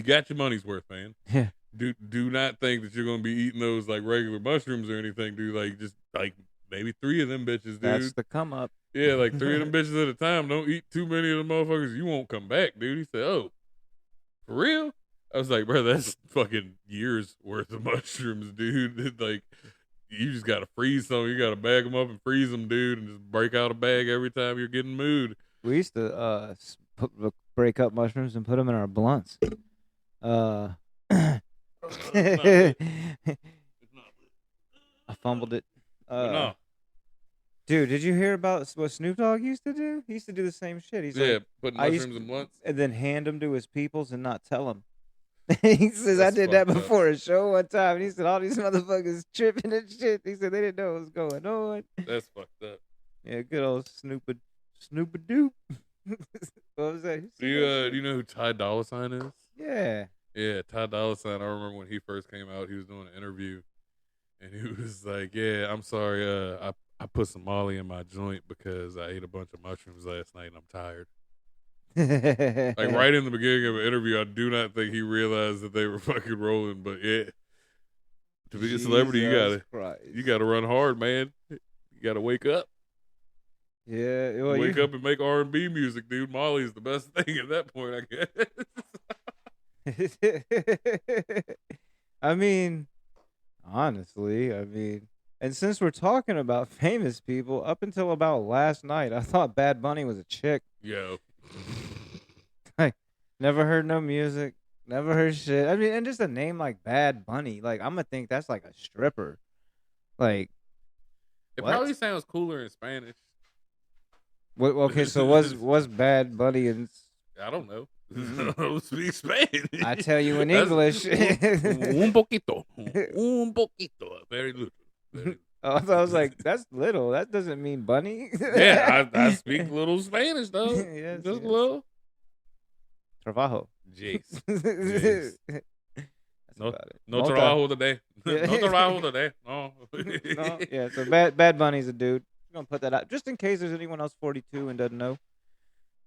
got your money's worth, man. Yeah. Do not think that you're gonna be eating those like regular mushrooms or anything, dude. Like just like maybe 3 of them bitches, dude. That's the come up. Yeah, like 3 of them bitches at a time. Don't eat too many of them motherfuckers. You won't come back, dude. He said, oh, for real? I was like, bro, that's fucking years worth of mushrooms, dude. Like, you just got to freeze some. You got to bag them up and freeze them, dude, and just break out a bag every time you're getting mood. We used to break up mushrooms and put them in our blunts. I fumbled it. No. Dude, did you hear about what Snoop Dogg used to do? He used to do the same shit. He's like, putting I mushrooms in blunts. and then hand them to his peoples and not tell them. He says, That's I did that fucked up. before a show one time. And he said, all these motherfuckers tripping and shit. He said, they didn't know what was going on. That's fucked up. Yeah, good old Snoopa-Doop. What was that? Do you know who Ty Dolla $ign is? Yeah. Yeah, Ty Dolla $ign. I remember when he first came out, he was doing an interview, and he was like, yeah, I'm sorry, I put some Molly in my joint because I ate a bunch of mushrooms last night and I'm tired. Like right in the beginning of an interview, I do not think he realized that they were fucking rolling. But yeah, to be a celebrity, you gotta run hard, man. You gotta wake up, Yeah, well, wake up and make R&B music, dude. Molly's the best thing at that point, I guess. I mean, honestly, and since we're talking about famous people, up until about last night, I thought Bad Bunny was a chick. Yo. Like, never heard no music, never heard shit. I mean, and just a name like Bad Bunny, like I'm gonna think that's like a stripper. Like, It what? probably sounds cooler in Spanish. What? Okay, so was Bad Bunny in? I don't know. I don't speak Spanish. I tell you in English. Un poquito. Un poquito. Very little. Very Oh, so I was like, that's little. That doesn't mean bunny. yeah, I speak little Spanish though. Yes, Just yes. little. Trabajo. Jace. That's No, about it. no Multi- trabajo today. Yeah. No trabajo today. No. No, yeah, so Bad Bunny's a dude. I'm gonna put that out just in case there's anyone else 42 and doesn't know.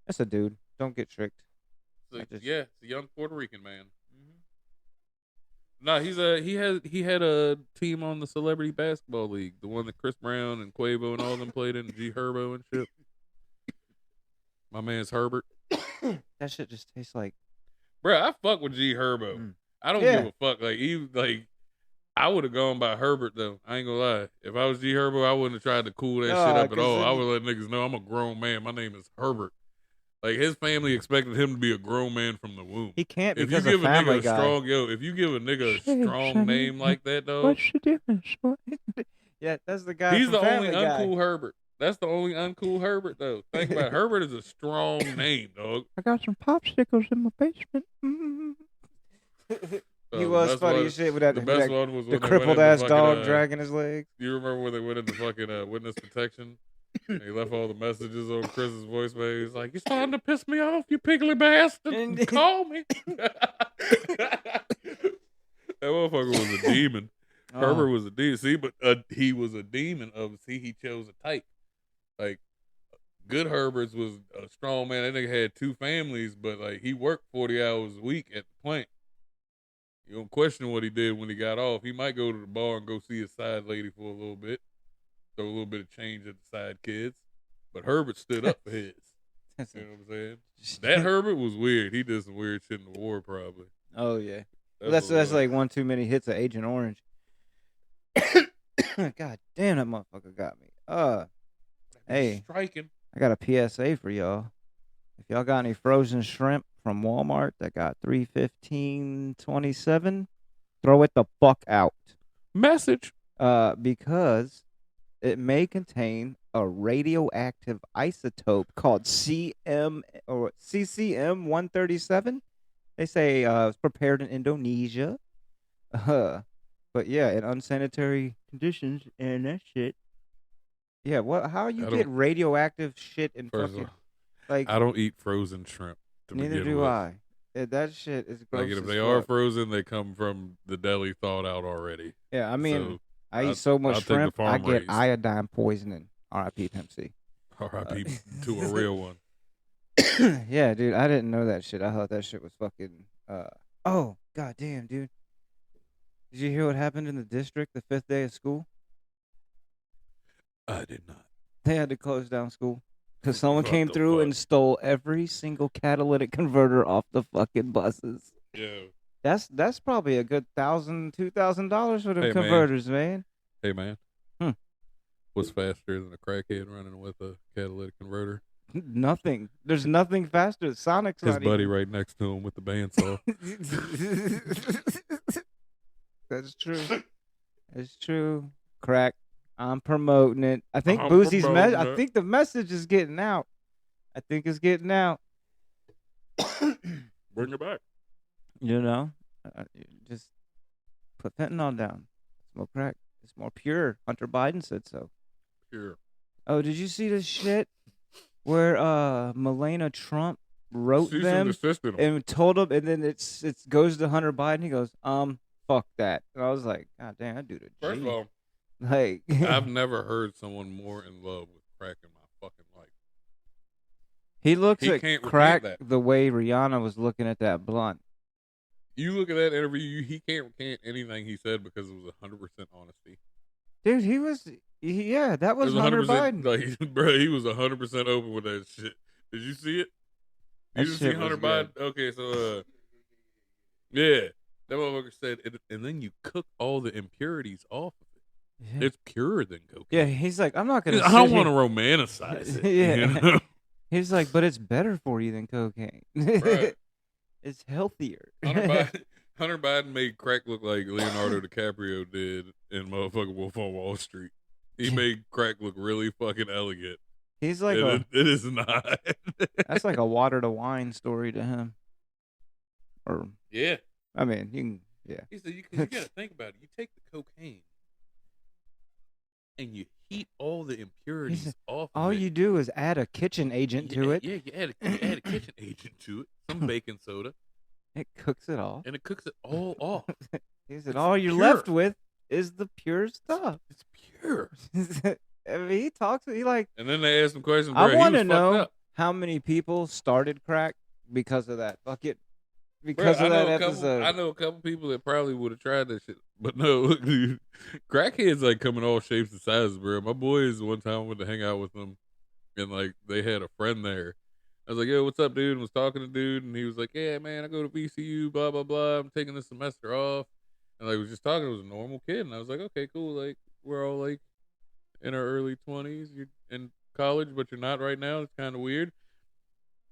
That's a dude. Don't get tricked. So, I just- yeah, it's a young Puerto Rican man. No, he had a team on the Celebrity Basketball League, the one that Chris Brown and Quavo and all of them played in, G Herbo and shit. My man's Herbert. That shit just tastes like. Bruh, I fuck with G Herbo. Mm. I don't Yeah. give a fuck. I would have gone by Herbert though. I ain't gonna lie. If I was G Herbo, I wouldn't have tried to cool that shit up at 'cause all. then I would let niggas know I'm a grown man. My name is Herbert. Like his family expected him to be a grown man from the womb. He can't If you because give of a nigga Family a Guy. if you give a nigga a strong Sonny, name like that, though, What's the difference? Yeah, that's the guy. he's from the Family only Guy. uncool Herbert. That's the only uncool Herbert, though. Think about it. Herbert is a strong name, dog. I got some popsicles in my basement. He The was best funny one- as shit with that. The best one was the when they went crippled into ass fucking, dog dragging his legs. You remember when they went into fucking witness protection? And he left all the messages on Chris's voicemail. He's like, "You're starting to piss me off, you piggly bastard. Call me." That motherfucker was a demon. Herbert was a demon. See, but he was a demon he chose a type. Like, good Herberts was a strong man. That nigga had 2 families, but like he worked 40 hours a week at the plant. You don't question what he did when he got off. He might go to the bar and go see his side lady for a little bit. Throw a little bit of change at the side kids. But Herbert stood up for his. You know what I'm saying? That Herbert was weird. He did some weird shit in the war, probably. Oh yeah, That's that's like one too many hits of Agent Orange. God damn, that motherfucker got me. Hey, striking. I got a PSA for y'all. If y'all got any frozen shrimp from Walmart that got $3.15.27, throw it the fuck out. Message. Because it may contain a radioactive isotope called CM or CCM-137. They say it's prepared in Indonesia. But yeah, in unsanitary conditions and that shit. Yeah, how you get radioactive shit in First fucking of all, like? I don't eat frozen shrimp. Neither do I. That shit is gross. Like if as they fuck. are frozen, they come from the deli thawed out already. Yeah, I mean, So, I eat so I'll much take the shrimp, I farm get raised. iodine poisoning. R.I.P. Pimp C. R.I.P. to a real one. Yeah, dude, I didn't know that shit. I thought that shit was fucking. Oh, goddamn, dude. Did you hear what happened in the district the 5th day of school? I did not. They had to close down school because someone What came the through fuck? and stole every single catalytic converter off the fucking buses. Yeah. That's probably a good $1,000-$2,000 for them Hey, man. converters, man. Hey man. Hmm. What's faster than a crackhead running with a catalytic converter? Nothing. There's nothing faster. Sonic's His not buddy even- right next to him with the bandsaw. That's true. It's true. Crack. I'm promoting it. I think I'm Boosie's promoting I it. think the message is getting out. I think it's getting out. Bring it back. You know, just put fentanyl down. Smoke crack. It's more pure. Hunter Biden said so. Sure. Oh, did you see this shit where Melania Trump wrote Cease them and desist him. and told them, and then it goes to Hunter Biden. He goes, fuck that. And I was like, God damn, that dude a G. First of all, Like, I've never heard someone more in love with crack in my fucking life. he looks He at can't recant crack that. the way Rihanna was looking at that blunt. You look at that interview, he can't recant anything he said because it was 100% honesty. Dude, that was It Hunter 100%, Biden. Like, bro, he was 100% open with that shit. Did you see it? That You didn't see shit was Hunter good. Biden? Okay, so Yeah. That motherfucker said, and then you cook all the impurities off of it. Yeah. It's purer than cocaine. Yeah, he's like, I'm not gonna. I don't want to romanticize it. Yeah. You know? He's like, but it's better for you than cocaine. Right. It's healthier. Hunter Biden made crack look like Leonardo DiCaprio did in motherfucking Wolf on Wall Street. He made crack look really fucking elegant. He's like, it is not. That's like a water to wine story to him. Or yeah. I mean, you can, yeah. He said, you gotta think about it. You take the cocaine and you heat all the impurities off. All you do is add a kitchen agent to it. Yeah, you add a kitchen agent to it, some baking soda. It cooks it off. And it cooks it all off. He said, all you're left with is the pure stuff. It's pure. I mean, he talks. He like. And then they asked him questions. Bro, I want to fucked know up. how many people started crack because of that bucket. Because of that episode. I know a couple people that probably would have tried that shit. But no, look, dude, crackheads like come in all shapes and sizes, bro. My boys one time went to hang out with them, and like they had a friend there. I was like, yo, what's up, dude? And was talking to dude, and he was like, yeah, man, I go to VCU, blah, blah, blah. I'm taking this semester off. And like, was just talking, it was a normal kid. And I was like, okay, cool. Like, we're all like in our early 20s. You're in college, but you're not right now. It's kind of weird.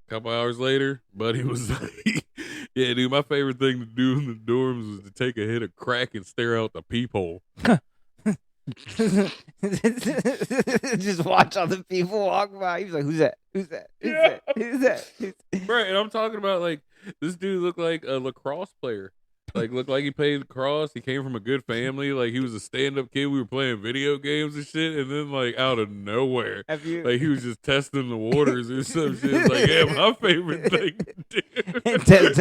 A couple hours later, buddy was like, yeah, dude, my favorite thing to do in the dorms was to take a hit of crack and stare out the peephole. Just watch all the people walk by. He was like, who's that? Who's that? Who's that? Who's that? Right, and I'm talking about, like, this dude looked like a lacrosse player. Like, looked like he played lacrosse. He came from a good family. Like, he was a stand-up kid. We were playing video games and shit. And then, like, out of nowhere, like, he was just testing the waters or some shit. It's like, yeah, my favorite thing to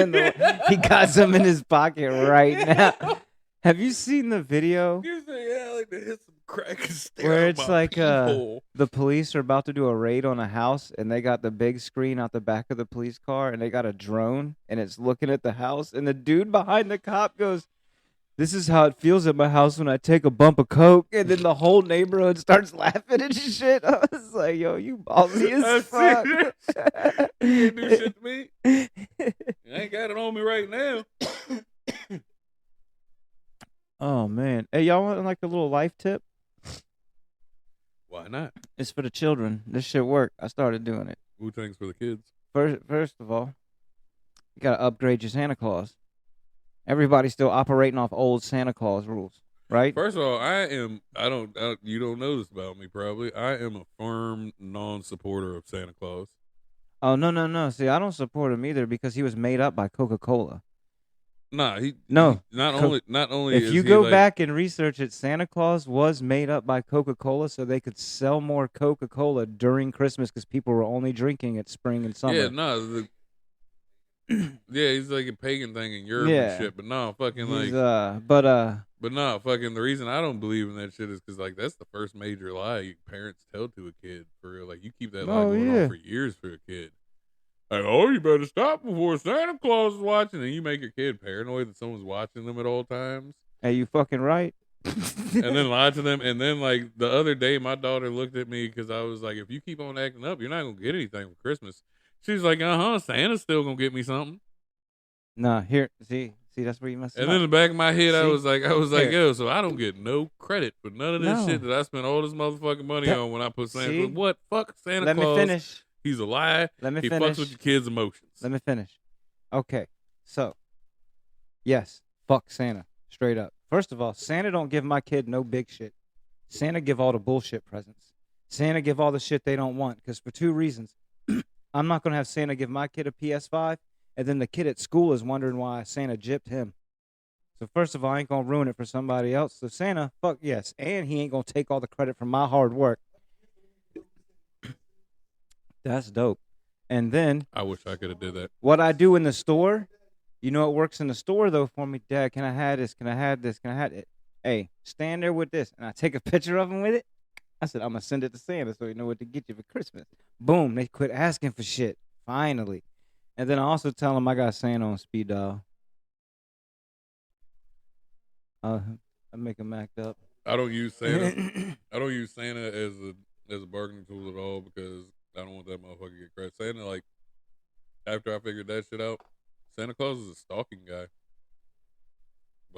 do. He got some in his pocket right now. Have you seen the video? You say, yeah, I like to hit some crack and stare where out it's my like peephole. the police are about to do a raid on a house, and they got the big screen out the back of the police car, and they got a drone, and it's looking at the house, and the dude behind the cop goes, this is how it feels at my house when I take a bump of coke, and then the whole neighborhood starts laughing and shit. I was like, yo, you ballsy as fuck. You can't do shit to me. You ain't got it on me right now. Oh, man. Hey, y'all want like a little life tip? Why not? It's for the children. This shit worked. I started doing it. Wu-Tang's for the kids. First of all, you got to upgrade your Santa Claus. Everybody's still operating off old Santa Claus rules, right? First of all, you don't know this about me probably. I am a firm non-supporter of Santa Claus. Oh, no. See, I don't support him either because he was made up by Coca-Cola. Nah, not only if is you he go like, back and research it, Santa Claus was made up by Coca-Cola so they could sell more Coca-Cola during Christmas because people were only drinking it spring and summer. Yeah, no, yeah, he's like a pagan thing in Europe and shit. But no, fucking like, but no, fucking the reason I don't believe in that shit is because like that's the first major lie parents tell to a kid for real. Like you keep that lie going on for years for a kid. Like, oh, you better stop before Santa Claus is watching, and you make your kid paranoid that someone's watching them at all times. Hey, you fucking right. And then lie to them. And then, like, the other day, my daughter looked at me because I was like, if you keep on acting up, you're not going to get anything for Christmas. She's like, Santa's still going to get me something. Nah, here, see, that's where you messed up. And then in the back of my head, I was like, yo, so I don't get no credit for none of this shit that I spent all this motherfucking money on when I put Santa. What? Fuck Santa Claus. Let me finish. He's a lie. Let me he finish. fucks with your kids' emotions. Let me finish. Okay, so, yes, fuck Santa, straight up. First of all, Santa don't give my kid no big shit. Santa give all the bullshit presents. Santa give all the shit they don't want, because for two reasons. I'm not going to have Santa give my kid a PS5, and then the kid at school is wondering why Santa gypped him. So first of all, I ain't going to ruin it for somebody else. So Santa, fuck yes, and he ain't going to take all the credit for my hard work. That's dope. And then I wish I could have did that. What I do in the store, you know what works in the store though for me? Dad, can I have this? Can I have this? Can I have it? Hey, stand there with this. And I take a picture of him with it. I said, I'm going to send it to Santa so he know what to get you for Christmas. Boom. They quit asking for shit. Finally. And then I also tell them I got Santa on speed dial. I make them act up. I don't use Santa. I don't use Santa as a bargaining tool at all because I don't want that motherfucker to get credit. Santa, like, after I figured that shit out, Santa Claus is a stalking guy.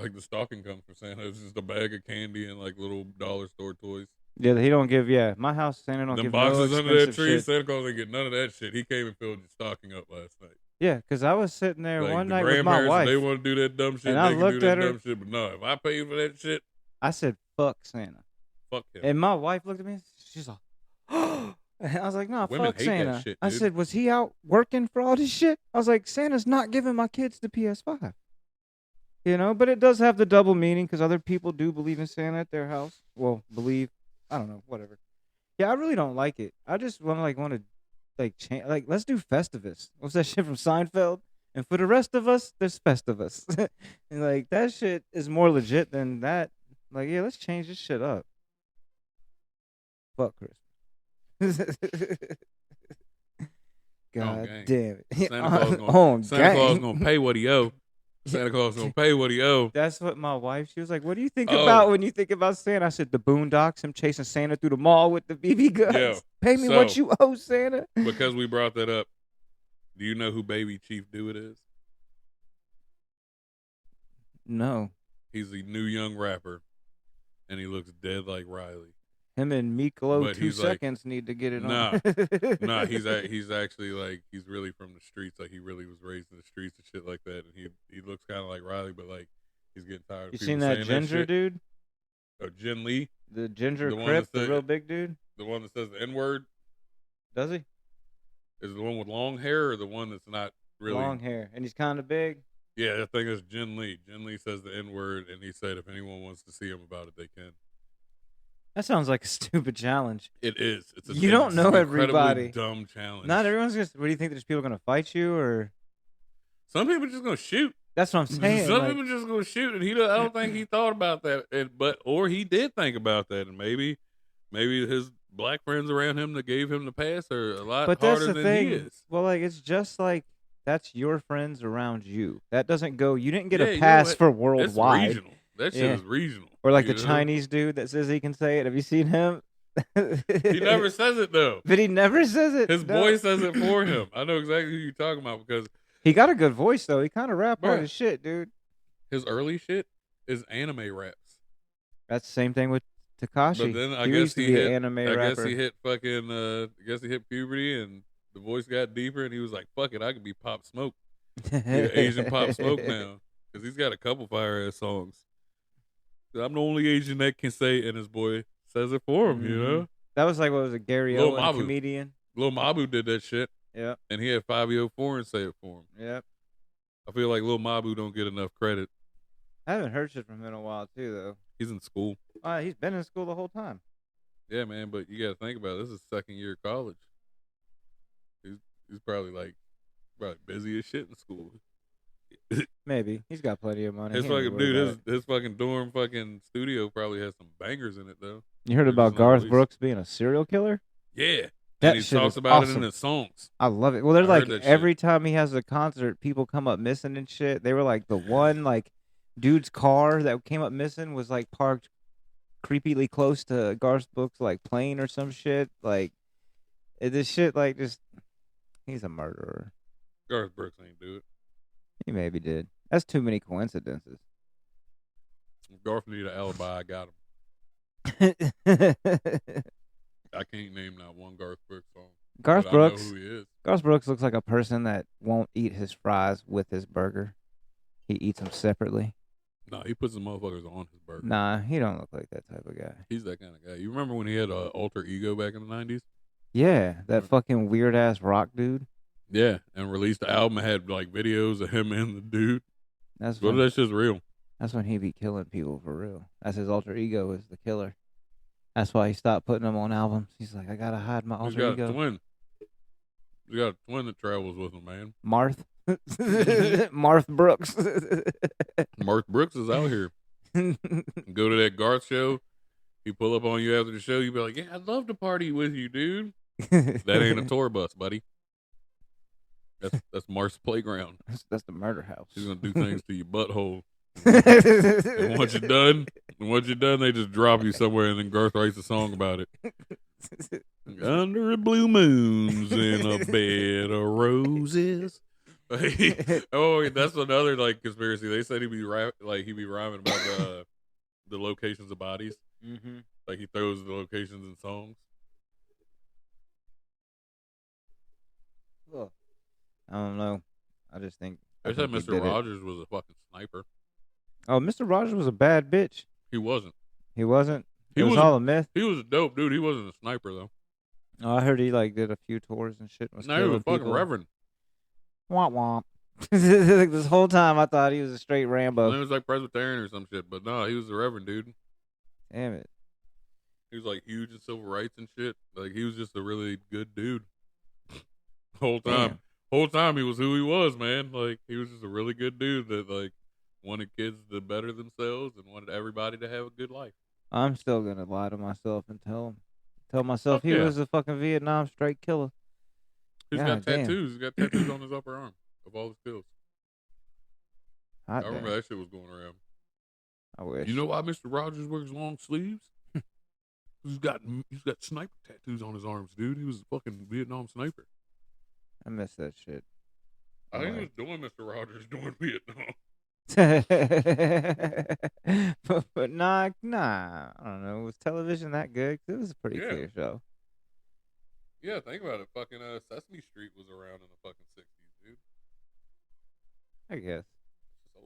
Like the stocking comes from Santa. It's just a bag of candy and like little dollar store toys. Yeah, he don't give. Yeah, my house Santa don't Them give no boxes expensive under that tree, shit. Santa Claus ain't get none of that shit. He came and filled your stocking up last night. Yeah, because I was sitting there Like one the night with my grandparents, wife. they want to do that dumb shit. And They I can looked do that at her- dumb shit, but no, if I pay for that shit, I said, "Fuck Santa." fuck him. And my wife looked at me. She's like, "Oh." And I was like, "No, Women fuck hate that Santa." shit, I dude. said, "Was he out working for all this shit?" I was like, "Santa's not giving my kids the PS5." You know, but it does have the double meaning because other people do believe in Santa at their house. Well, believe. I don't know. Whatever. Yeah, I really don't like it. I just want to change. Like, let's do Festivus. What's that shit from Seinfeld? And for the rest of us, there's Festivus. And like that shit is more legit than that. Like, yeah, let's change this shit up. Fuck Christmas. God gang. damn it. Santa Claus gonna pay what he owe. Santa Claus gonna pay what he owe. That's what my wife, she was like, "What do you think Oh. about when you think about Santa?" I said, "The Boondocks, him chasing Santa through the mall with the BB guns. Yeah. Pay me what you owe, Santa." Because we brought that up, do you know who Baby Chief Dewitt is? No. He's a new young rapper, and he looks dead like Riley. Him and Miklo But 2 he's like- seconds need to get it Nah. on. Nah, he's actually like he's really from the streets. Like he really was raised in the streets and shit like that. And he looks kind of like Riley, but like he's getting tired. You of people seen that saying ginger shit. dude? Or Jin Lee, The ginger The one crip, that the said- real big dude? the one that says the N word, Does he? is it the one with long hair or the one that's not really Long hair. And he's kind of big. Yeah, I think it's Jin Lee. Jin Lee says the N word, and he said if anyone wants to see him about it, they can. That sounds like a stupid challenge. It is. It's You don't know incredibly everybody. Dumb challenge. Not everyone's going to... What do you think? There's people going to fight you or... Some people just gonna shoot. That's what I'm saying. Some like- people just gonna shoot, and I don't think he thought about that. Or he did think about that, and maybe his black friends around him that gave him the pass are a lot But that's harder the than thing. he is. Well, like, it's just like that's your friends around you. That doesn't go. You didn't get Yeah, a you know pass what? for It's worldwide. regional. That shit Yeah. is regional. Or like you the know? Chinese dude that says he can say it. Have you seen him? He never says it though. But he never says it. His No. voice says it for him. I know exactly who you're talking about because He got a good voice though. He kind of rap hard Bruh. as shit, dude. his early shit is anime raps. That's the same thing with Tekashi. But then I he guess used to he be hit. an anime I rapper. guess he hit fucking. I guess he hit puberty, and the voice got deeper, and he was like, "Fuck it, I could be Pop Smoke, be an Asian Pop Smoke now," because he's got a couple fire ass songs. I'm the only Asian that can say, it, and his boy says it for him. You Mhm. know, That was like what was it, Gary Lil Owen, Mabu. comedian. Lil Mabu did that shit, Yep, and he had 504 and say it for him. yep. I feel like Lil Mabu don't get enough credit. I haven't heard shit from him in a while too, though. He's in school. He's been in school the whole time. Yeah, man, but you got to think about it. This is second year of college. He's probably busy as shit in school. Maybe he's got plenty of money. His He ain't fucking worried dude, about it. his fucking dorm fucking studio probably has some bangers in it though. You heard It's about not Garth released. Brooks being a serial killer? Yeah, That and he shit talks is about it in awesome. his songs. I love it. Well, they're I like heard that shit. every time he has a concert, people come up missing and shit. They were like the one like dude's car that came up missing was like parked creepily close to Garth Brooks like plane or some shit. Like this shit like just he's a murderer. Garth Brooks ain't do it. He maybe did. That's too many coincidences. If Garth needed an alibi, I got him. I can't name not one Garth Brooks song. Garth but Brooks. I know who he is. Garth Brooks looks like a person that won't eat his fries with his burger. He eats them separately. No, he puts the motherfuckers on his burger. Nah, he don't look like that type of guy. He's that kind of guy. You remember when he had an alter ego back in the 90s? Yeah, that fucking weird ass rock dude. Yeah, and released the album that had like videos of him and the dude. That's But when, that's just real. that's when he be killing people for real. That's his alter ego is the killer. That's why he stopped putting them on albums. He's like, I gotta hide my He's alter got ego. a twin. He's got a twin that travels with him, man. Marth. Marth Brooks. Mark Brooks is out here. Go to that Garth show. He pull up on you after the show. You be like, "Yeah, I'd love to party with you, dude." That ain't a tour bus, buddy. That's Marth's playground. That's the murder house. He's gonna do things to your butthole. And once you're done, they just drop you somewhere, and then Garth writes a song about it. Under a blue moon's in a bed of roses. Oh, that's another like conspiracy. They said he'd be rhyming about the locations of bodies. Mm-hmm. Like he throws the locations in songs. Cool. I don't know. I just think. They said he Mr. did it. Rogers was a fucking sniper. Oh, Mr. Rogers was a bad bitch. He wasn't. He wasn't. He It was was all a myth. He was a dope dude. He wasn't a sniper though. Oh, I heard he like did a few tours and shit. Was No, he was killing fucking people. reverend. Womp womp. Like, this whole time I thought he was a straight Rambo. He was like Presbyterian or some shit, but no, he was a reverend dude. Damn it. He was like huge in civil rights and shit. Like he was just a really good dude. Whole time he was who he was, man. Like he was just a really good dude that like wanted kids to better themselves and wanted everybody to have a good life. I'm still gonna lie to myself and tell myself Fuck he yeah. was a fucking Vietnam straight killer. He's God got damn. tattoos. He's got tattoos on his upper arm of all his kills. Hot I remember damn. that shit was going around. I wish. You know why Mr. Rogers wears long sleeves? he's got sniper tattoos on his arms, dude. He was a fucking Vietnam sniper. I miss that shit. I think he was doing Mr. Rogers during Vietnam. but nah, I don't know. Was television that good? 'Cause it was a pretty Yeah. clear show. Yeah, think about it. Fucking Sesame Street was around in the fucking 60s, dude. I guess. So,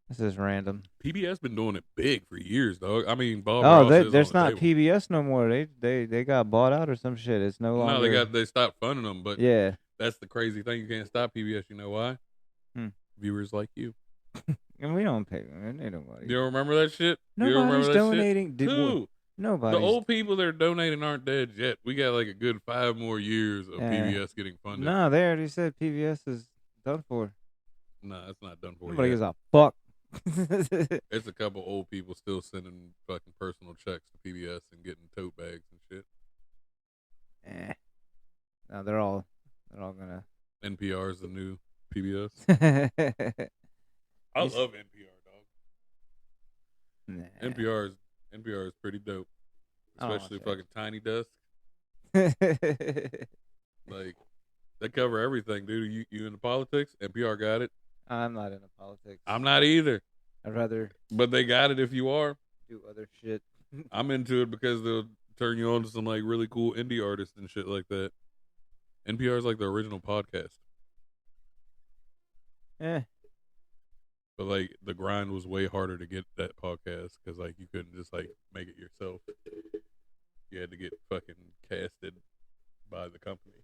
This is random. PBS been doing it big for years, dog. I mean, Bob Oh, Ross is there's on the not table. PBS no more. They got bought out or some shit. It's no longer. No, they stopped funding them, but Yeah. that's the crazy thing. You can't stop PBS. You know why? Viewers like you. And we don't pay them. Ain't nobody. You don't remember that shit? You don't Nobody's remember that donating. shit? Who? Nobody. The old people that are donating aren't dead yet. We got like a good 5 more years of PBS getting funded. No, they already said PBS is done for. No, it's not done for Nobody yet. gives a fuck. It's a couple old people still sending fucking personal checks to PBS and getting tote bags and shit. No, they're all gonna. NPR is the new PBS. Nah. I love NPR, dog. NPR is pretty dope, I don't especially watch fucking Tiny Desk. Like they cover everything, dude. You into politics? NPR got it. I'm not into politics. I'm not either, I'd rather but they got it if you are. do other shit. I'm into it because they'll turn you on to some like really cool indie artists and shit like that. NPR is like the original podcast. Eh. But like the grind was way harder to get that podcast because like you couldn't just like make it yourself. You had to get fucking casted by the company.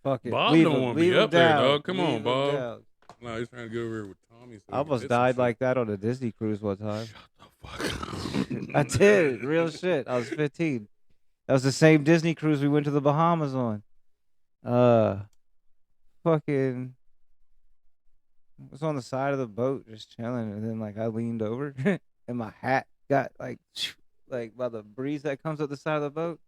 Fuck it. Bob Leave don't him. want to Leave be him up there, down. dog. Come Leave on, him Bob. down. No, he's trying to go over here with Tommy. So I almost died like that on a Disney cruise one time. Shut the fuck up. I did. Real shit. I was 15. That was the same Disney cruise we went to the Bahamas on. Fucking was on the side of the boat just chilling, and then like I leaned over and my hat got like by the breeze that comes up the side of the boat.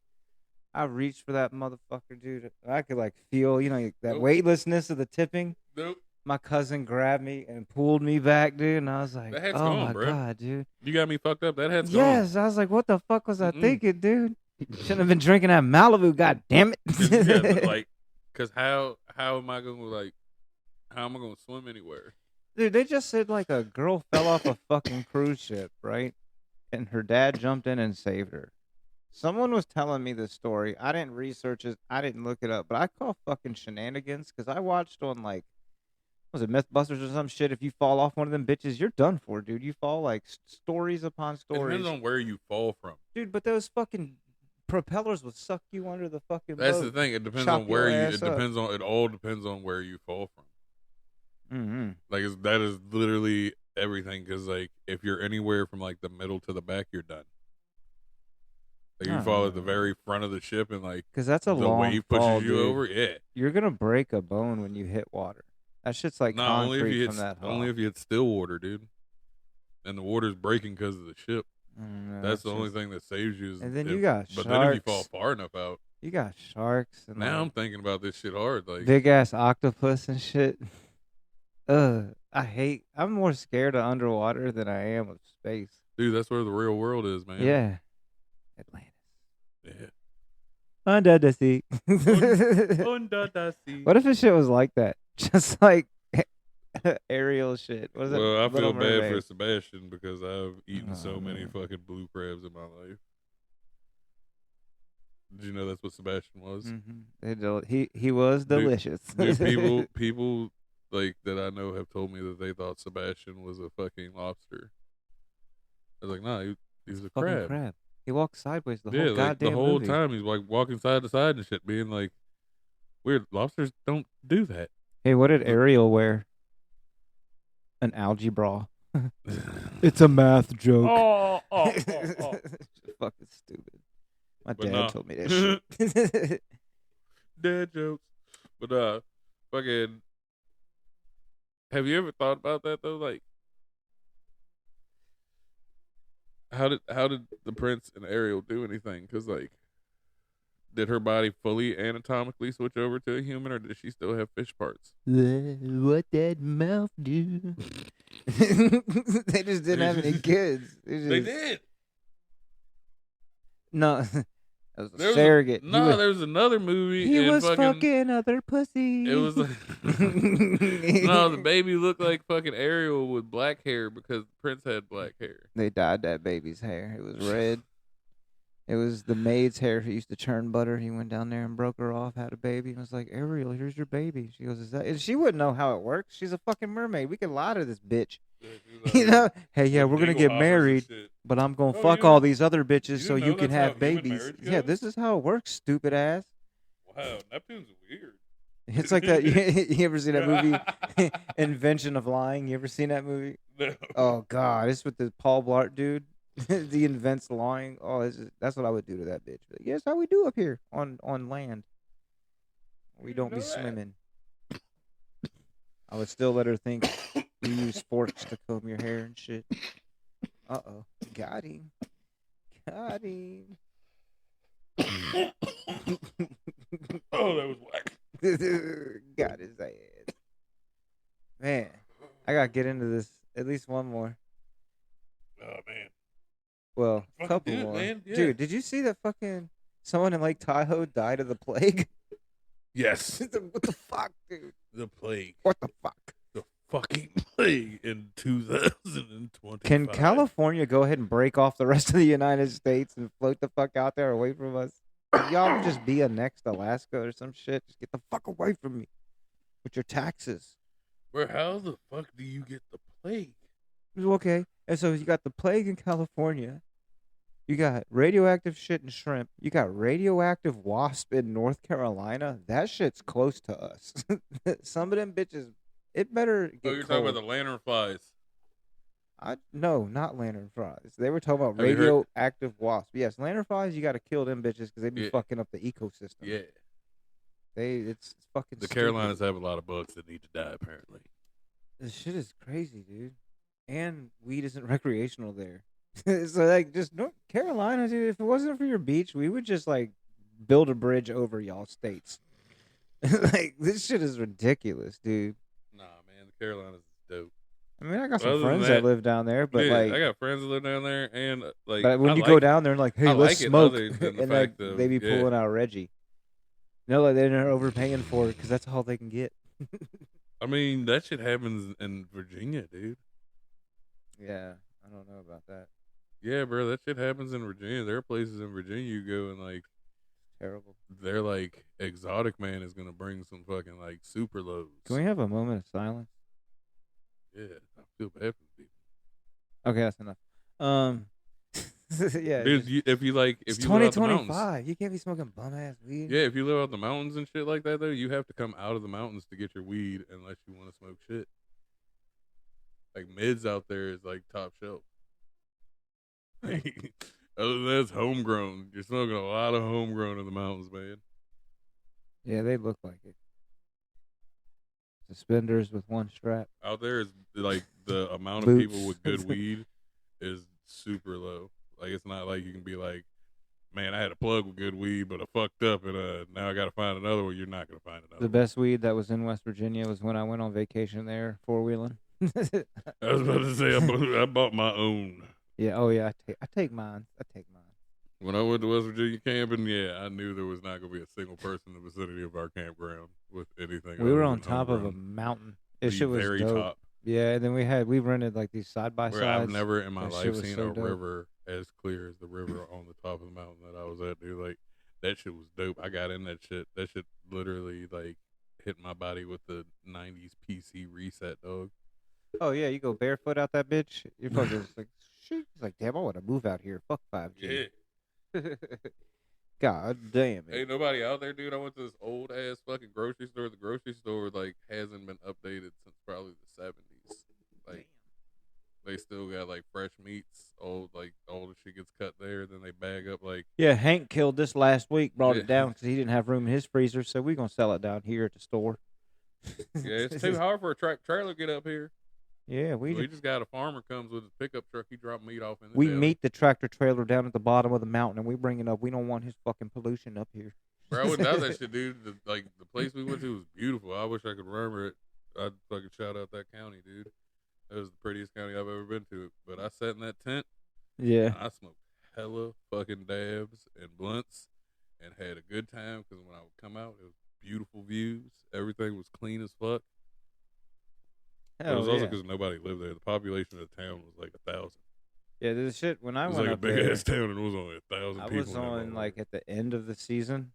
I reached for that motherfucker, dude. I could like feel, that Nope. weightlessness of the tipping. Nope. My cousin grabbed me and pulled me back, dude, and I was like, That hat's "Oh gone, my bro. god, dude!" You got me fucked up. That hat's Yes, I was like, "What the fuck was I Mm-mm. thinking, dude? Shouldn't have been drinking that Malibu. God damn it!" Cause how am I gonna how am I gonna swim anywhere? Dude, they just said like a girl fell off a fucking cruise ship, right? And her dad jumped in and saved her. Someone was telling me this story. I didn't research it. I didn't look it up, but I call fucking shenanigans because I watched on was it Mythbusters or some shit? If you fall off one of them bitches, you're done for, dude. You fall like stories upon It stories. depends on where you fall from. Dude, but those fucking propellers would suck you under the fucking That's boat. the thing. It depends Chop on where your you. ass It up. depends on. It all depends on where you fall from. Mm-hmm. Like that is literally everything. Because like if you're anywhere from like the middle to the back, you're done. Like you fall at the very front of the ship and like Because that's a the long wave pushes fall, you dude. over. Yeah. You're gonna break a bone when you hit water. That shit's like No, only if concrete you from that. only if you hit still water, dude. And the water's breaking because of the ship. That's the only thing that saves you. And then you got But then if you fall sharks. far enough out, You got sharks and now I'm like, thinking about this shit hard. Like big ass octopus and shit. I'm more scared of underwater than I am of space. dude, that's where the real world is, man. Yeah. Atlantis. Yeah. Under the sea. Under the sea. What if this shit was like that? Just like Ariel shit. What is it? Well, I Little feel bad Mermaid. for Sebastian because I've eaten so Oh, many man. fucking blue crabs in my life. Did you know that's what Sebastian was? He was delicious. Dude, people like that I know have told me that they thought Sebastian was a fucking lobster. I was like, nah, he was a fucking crab. He walks sideways the Yeah, whole like goddamn the whole movie. time he's like walking side to side and shit, being like, weird. Lobsters don't do that. Hey, what did Ariel wear? An algae bra. It's a math joke. Fucking stupid. My But dad nah. told me that shit. Dad jokes. But fucking, have you ever thought about that though? Like, how did the prince and Ariel do anything? Because like, did her body fully anatomically switch over to a human, or did she still have fish parts? What that mouth do? They just didn't have any kids. They did. No, that was a There was surrogate. there was another movie. He and was fucking other pussy. It was like, no, the baby looked like fucking Ariel with black hair because the prince had black hair. They dyed that baby's hair. It was red. It was the maid's hair who used to churn butter. He went down there and broke her off, had a baby, and was like, Ariel, here's your baby. She goes, is that? And she wouldn't know how it works. She's a fucking mermaid. We can lie to this bitch. You know? Hey, yeah, we're going to get married, but I'm going to fuck all these other bitches so you can have babies. Yeah, this is how it works, stupid ass. Wow, Neptune's weird. It's like that. You ever seen that movie, Invention of Lying? You ever seen that movie? No. Oh, God. It's with the Paul Blart dude. The invents lying. Oh, that's what I would do to that bitch. But yes, how we do up here on land. We don't be swimming. I would still let her think you use forks to comb your hair and shit. Uh-oh. Got him. Got him. Oh, that was whack. Got his ass. Man, I gotta get into this. At least one more. Oh, man. Well, a Fucking couple do it, more. man. Yeah. Dude, did you see that fucking someone in Lake Tahoe died of the plague? Yes. What the fuck, dude? The plague. What the fuck? The fucking plague in 2020. Can California go ahead and break off the rest of the United States and float the fuck out there away from us? Can y'all just be a next Alaska or some shit? Just get the fuck away from me with your taxes. Bro, how the fuck do you get the plague? Okay, and so you got the plague in California. You got radioactive shit in shrimp. You got radioactive wasp in North Carolina. That shit's close to us. Some of them bitches, it better get Oh, you're cold. talking about the lantern flies. No, not lanternflies. They were talking about Have you heard- radioactive wasps. Yes, lanternflies, you got to kill them bitches because they be Yeah. fucking up the ecosystem. Yeah. It's fucking The stupid. Carolinas have a lot of bugs that need to die, apparently. This shit is crazy, dude. And weed isn't recreational there. So, like, just North Carolina, dude, if it wasn't for your beach, we would just, like, build a bridge over y'all states. Like, this shit is ridiculous, dude. Nah, man, the Carolinas is dope. I mean, I got some Other than friends that, that live down there, but, Dude, like, I got friends that live down there, and like, but when I you like go it. down there and like, hey, I let's like it smoke, other than the and like, fact of- they be yeah. pulling out Reggie. No, like they're overpaying for it because that's all they can get. I mean, that shit happens in Virginia, dude. Yeah, I don't know about that. Yeah, bro, that shit happens in Virginia. There are places in Virginia you go and like, Terrible. they're like, Exotic Man is gonna bring some fucking like super loads. Can we have a moment of silence? Yeah, I feel bad for people. Okay, that's enough. Yeah, Dude, if you like, if it's you live out the mountains, 2025. You can't be smoking bum ass weed. yeah, if you live out the mountains and shit like that, though, you have to come out of the mountains to get your weed unless you want to smoke shit. Like mids out there is like top shelf. Other than that, it's homegrown. You're smoking a lot of homegrown in the mountains, man. Yeah, they look like it. Suspenders with one strap. Out there is like the amount of Boots. people with good weed is super low. Like it's not like you can be like, man, I had a plug with good weed, but I fucked up, and now I got to find another one. You're not gonna find another. The one. best weed that was in West Virginia was when I went on vacation there, 4-wheeling. I was about to say I bought my own. Yeah. Oh yeah. I take mine. When I went to West Virginia camping, yeah, I knew there was not going to be a single person in the vicinity of our campground with anything. We were other on than top of a homegrown. mountain. The This shit was very dope. top. Yeah, and then we rented like these side by Where I've sides. never in my That shit life was seen so a dope. river as clear as the river on the top of the mountain that I was at, dude. Like, that shit was dope. I got in that shit. That shit literally, like, hit my body with the 90s PC reset, dog. Oh yeah, you go barefoot out that bitch. You're fucking just like shit. It's like damn, I want to move out here. Fuck 5G. Yeah. God damn it. Ain't nobody out there, dude. I went to this old ass fucking grocery store. The grocery store like hasn't been updated since probably the 70s. Like they still got like fresh meats. All the shit gets cut there. Then they bag up like Yeah, Hank killed this last week. Brought it Yeah. down because he didn't have room in his freezer. So we're gonna sell it down here at the store. yeah, it's too hard for a trailer to get up here. Yeah, We just got a farmer comes with his pickup truck. He drop meat off in the we deli. meet the tractor trailer down at the bottom of the mountain and we bring it up. We don't want his fucking pollution up here. Bro, I wouldn't doubt that shit, dude. The place we went to was beautiful. I wish I could remember it. I'd fucking shout out that county, dude. That was the prettiest county I've ever been to. But I sat in that tent. Yeah. And I smoked hella fucking dabs and blunts and had a good time because when I would come out, it was beautiful views. Everything was clean as fuck. But it was also because nobody lived there. The population of the town was like 1,000. Yeah, this shit, when I It was went like a up big there, ass town and it was only 1,000 I people. was on like at the end of the season,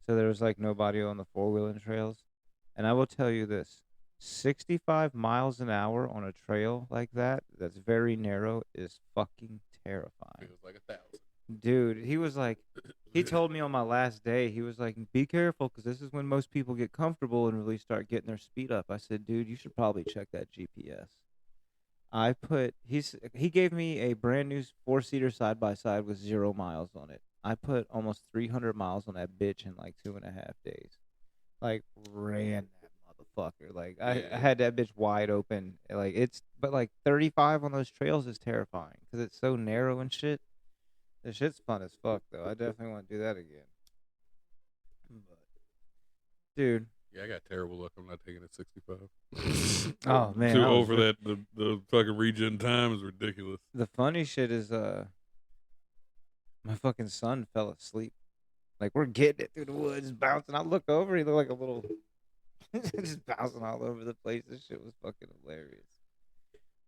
so there was like nobody on the four-wheeling trails. And I will tell you this, 65 miles an hour on a trail like that, that's very narrow, is fucking terrifying. It was like 1,000. Dude, he was like, he told me on my last day, he was like, be careful because this is when most people get comfortable and really start getting their speed up. I said, dude, you should probably check that GPS. He gave me a brand new 4-seater side by side with 0 miles on it. I put almost 300 miles on that bitch in like 2.5 days. Like, ran that motherfucker. Like, I had that bitch wide open. But like 35 on those trails is terrifying because it's so narrow and shit. The shit's fun as fuck, though. I definitely want to do that again. But, dude. Yeah, I got terrible luck. I'm not taking it 65. Oh, man. Too old for that. The fucking regen time is ridiculous. The funny shit is, my fucking son fell asleep. Like, we're getting it through the woods, bouncing. I look over, he looked like a little, just bouncing all over the place. This shit was fucking hilarious.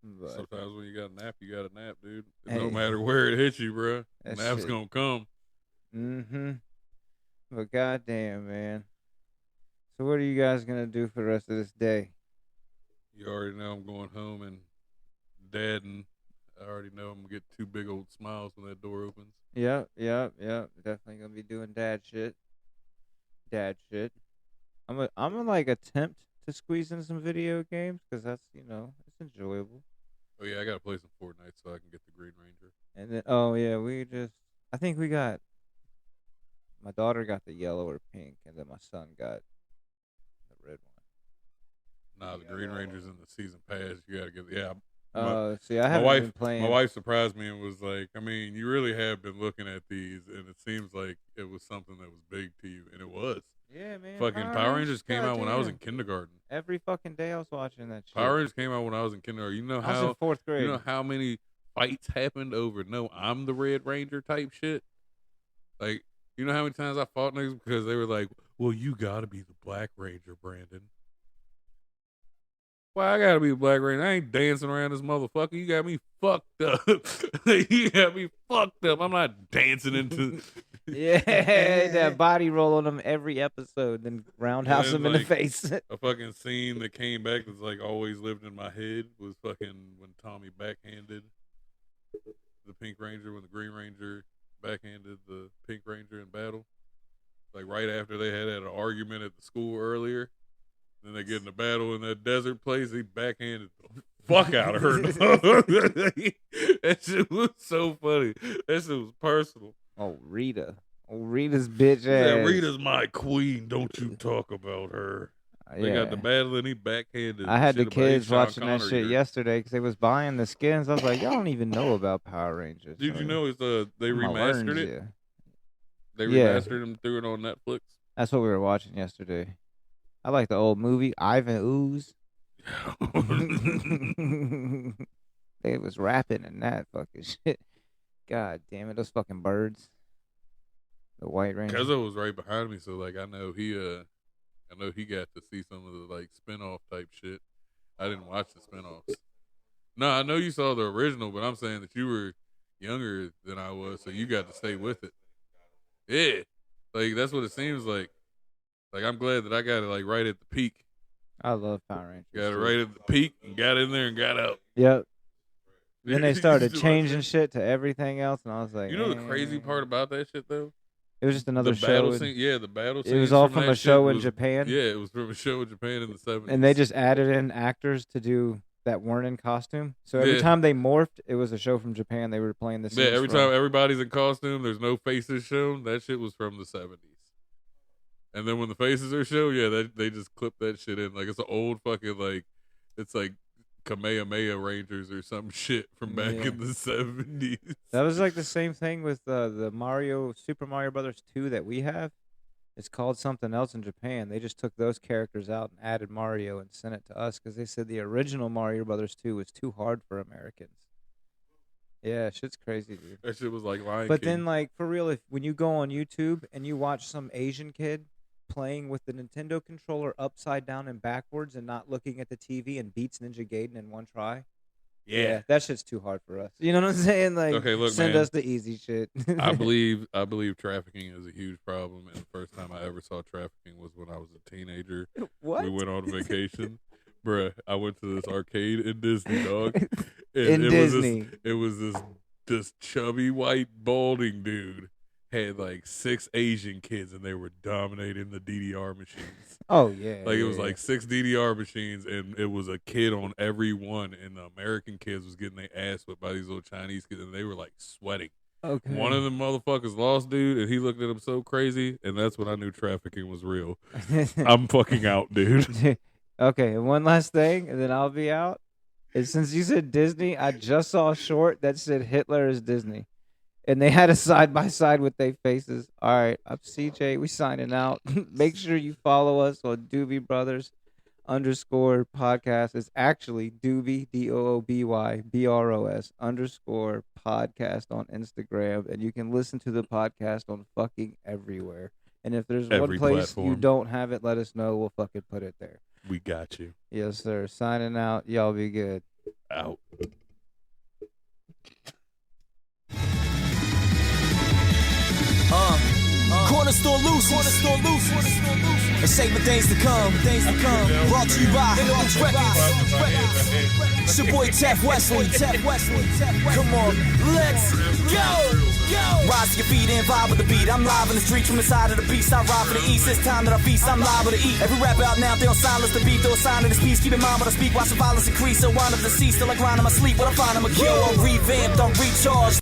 But sometimes when you got a nap, you got a nap, dude. It don't matter where it hits you, bro. Nap's gonna come. Mm-hmm. But goddamn, man. So what are you guys gonna do for the rest of this day? You already know I'm going home and dadding. I already know I'm gonna get 2 big old smiles when that door opens. Yep. Definitely gonna be doing dad shit. I'm gonna like attempt to squeeze in some video games because that's it's enjoyable. Oh yeah, I gotta play some Fortnite so I can get the Green Ranger. And then I think my daughter got the yellow or pink, and then my son got the red one. Nah, the Green Ranger's in the season pass. You gotta get See, I haven't been playing. My wife surprised me and was like, I mean, you really have been looking at these, and it seems like it was something that was big to you, and it was. Yeah, man. Fucking Power Rangers came out when I was in kindergarten. Every fucking day I was watching that shit. Power Rangers came out when I was in kindergarten. You know I was in 4th grade. You know how many fights happened over no, I'm the Red Ranger type shit? Like, you know how many times I fought niggas because they were like, well, you gotta be the Black Ranger, Brandon. Why I gotta be the Black Ranger? I ain't dancing around this motherfucker. You got me fucked up. You got me fucked up. I'm not dancing into... Yeah, that body roll on them every episode, then roundhouse him in the face. A fucking scene that came back that's like always lived in my head was fucking when Tommy backhanded the Pink Ranger, when the Green Ranger backhanded the Pink Ranger in battle. Like right after they had an argument at the school earlier. Then they get in the battle in that desert place. He backhanded the fuck out of her. That shit was so funny. That shit was personal. Oh, Rita's bitch ass. Yeah, Rita's my queen. Don't you talk about her. They got the battle and he backhanded. I had the kids watching that shit yesterday yesterday because they was buying the skins. I was like, y'all don't even know about Power Rangers. Did you know they remastered it? Yeah. They remastered them, threw it on Netflix. That's what we were watching yesterday. I like the old movie, Ivan Ooze. They was rapping and that fucking shit. God damn it, those fucking birds. The White Ranger. Kezo was right behind me, so like I know he got to see some of the like spinoff type shit. I didn't watch the spinoffs. No, I know you saw the original, but I'm saying that you were younger than I was, so you got to stay with it. Yeah, like that's what it seems like. Like I'm glad that I got it like right at the peak. I love Power Rangers. Got it right at the peak and got in there and got out. Yep. Then they started changing shit to everything else, and I was like, you know the crazy part about that shit though? It was just another the show. Battle scene, yeah, the battle scene. It was all from a show in Japan. Yeah, it was from a show in Japan in the 70s. And they just added in actors to do that weren't in costume. So every time they morphed, it was a show from Japan. They were playing the scenes. Yeah, every time everybody's in costume, there's no faces shown. That shit was from the 70s. And then when the faces are shown, yeah, they just clip that shit in. Like it's an old fucking like, it's like Kamehameha Rangers or some shit from back in the 70s. That was like the same thing with the Super Mario Brothers 2 that we have. It's called something else in Japan. They just took those characters out and added Mario and sent it to us because they said the original Mario Brothers 2 was too hard for Americans. Yeah, shit's crazy, dude. That shit was like Lion But King. then, like, for real, when you go on YouTube and you watch some Asian kid playing with the Nintendo controller upside down and backwards and not looking at the TV and beats Ninja Gaiden in one try. Yeah, that shit's too hard for us. You know what I'm saying? Like, okay, look, send man, us the easy shit. I believe trafficking is a huge problem, and the first time I ever saw trafficking was when I was a teenager. What? We went on vacation. Bruh, I went to this arcade in Disney, dog. And in Disney. It was this chubby white balding dude had like 6 Asian kids, and they were dominating the DDR machines. Oh yeah, like it was like 6 DDR machines, and it was a kid on every one, and the American kids was getting their ass whipped by these little Chinese kids, and they were like sweating. Okay. One of them motherfuckers lost, dude, and he looked at him so crazy, and that's when I knew trafficking was real. I'm fucking out, dude. Okay, and one last thing, and then I'll be out. And since you said Disney, I just saw a short that said Hitler is Disney. And they had a side-by-side with their faces. All right, I'm CJ. We signing out. Make sure you follow us on Doobie Brothers _podcast. It's actually Doobie, DOOBY BROS _podcast on Instagram. And you can listen to the podcast on fucking everywhere. And if there's Every one place platform. you don't have it, let us know. We'll fucking put it there. We got you. Yes, sir. Signing out. Y'all be good. Out. Corner store Loosies. And saving days to come. Brought to you by Outtro Records. It's your boy Tef Wesley. Come on, let's go. Rise to your feet and vibe with the beat. I'm live in the streets from the side of the beast. I ride for the east. It's time that I feast. I'm liable to eat. Every rapper out now, they don't silence the beat. Throw a sign of this piece. Keep in mind what I speak. Watch the violence increase. So wind up the sea. Still like grind in my sleep. What I find, I'm a kill. I'm revamped. I'm recharged.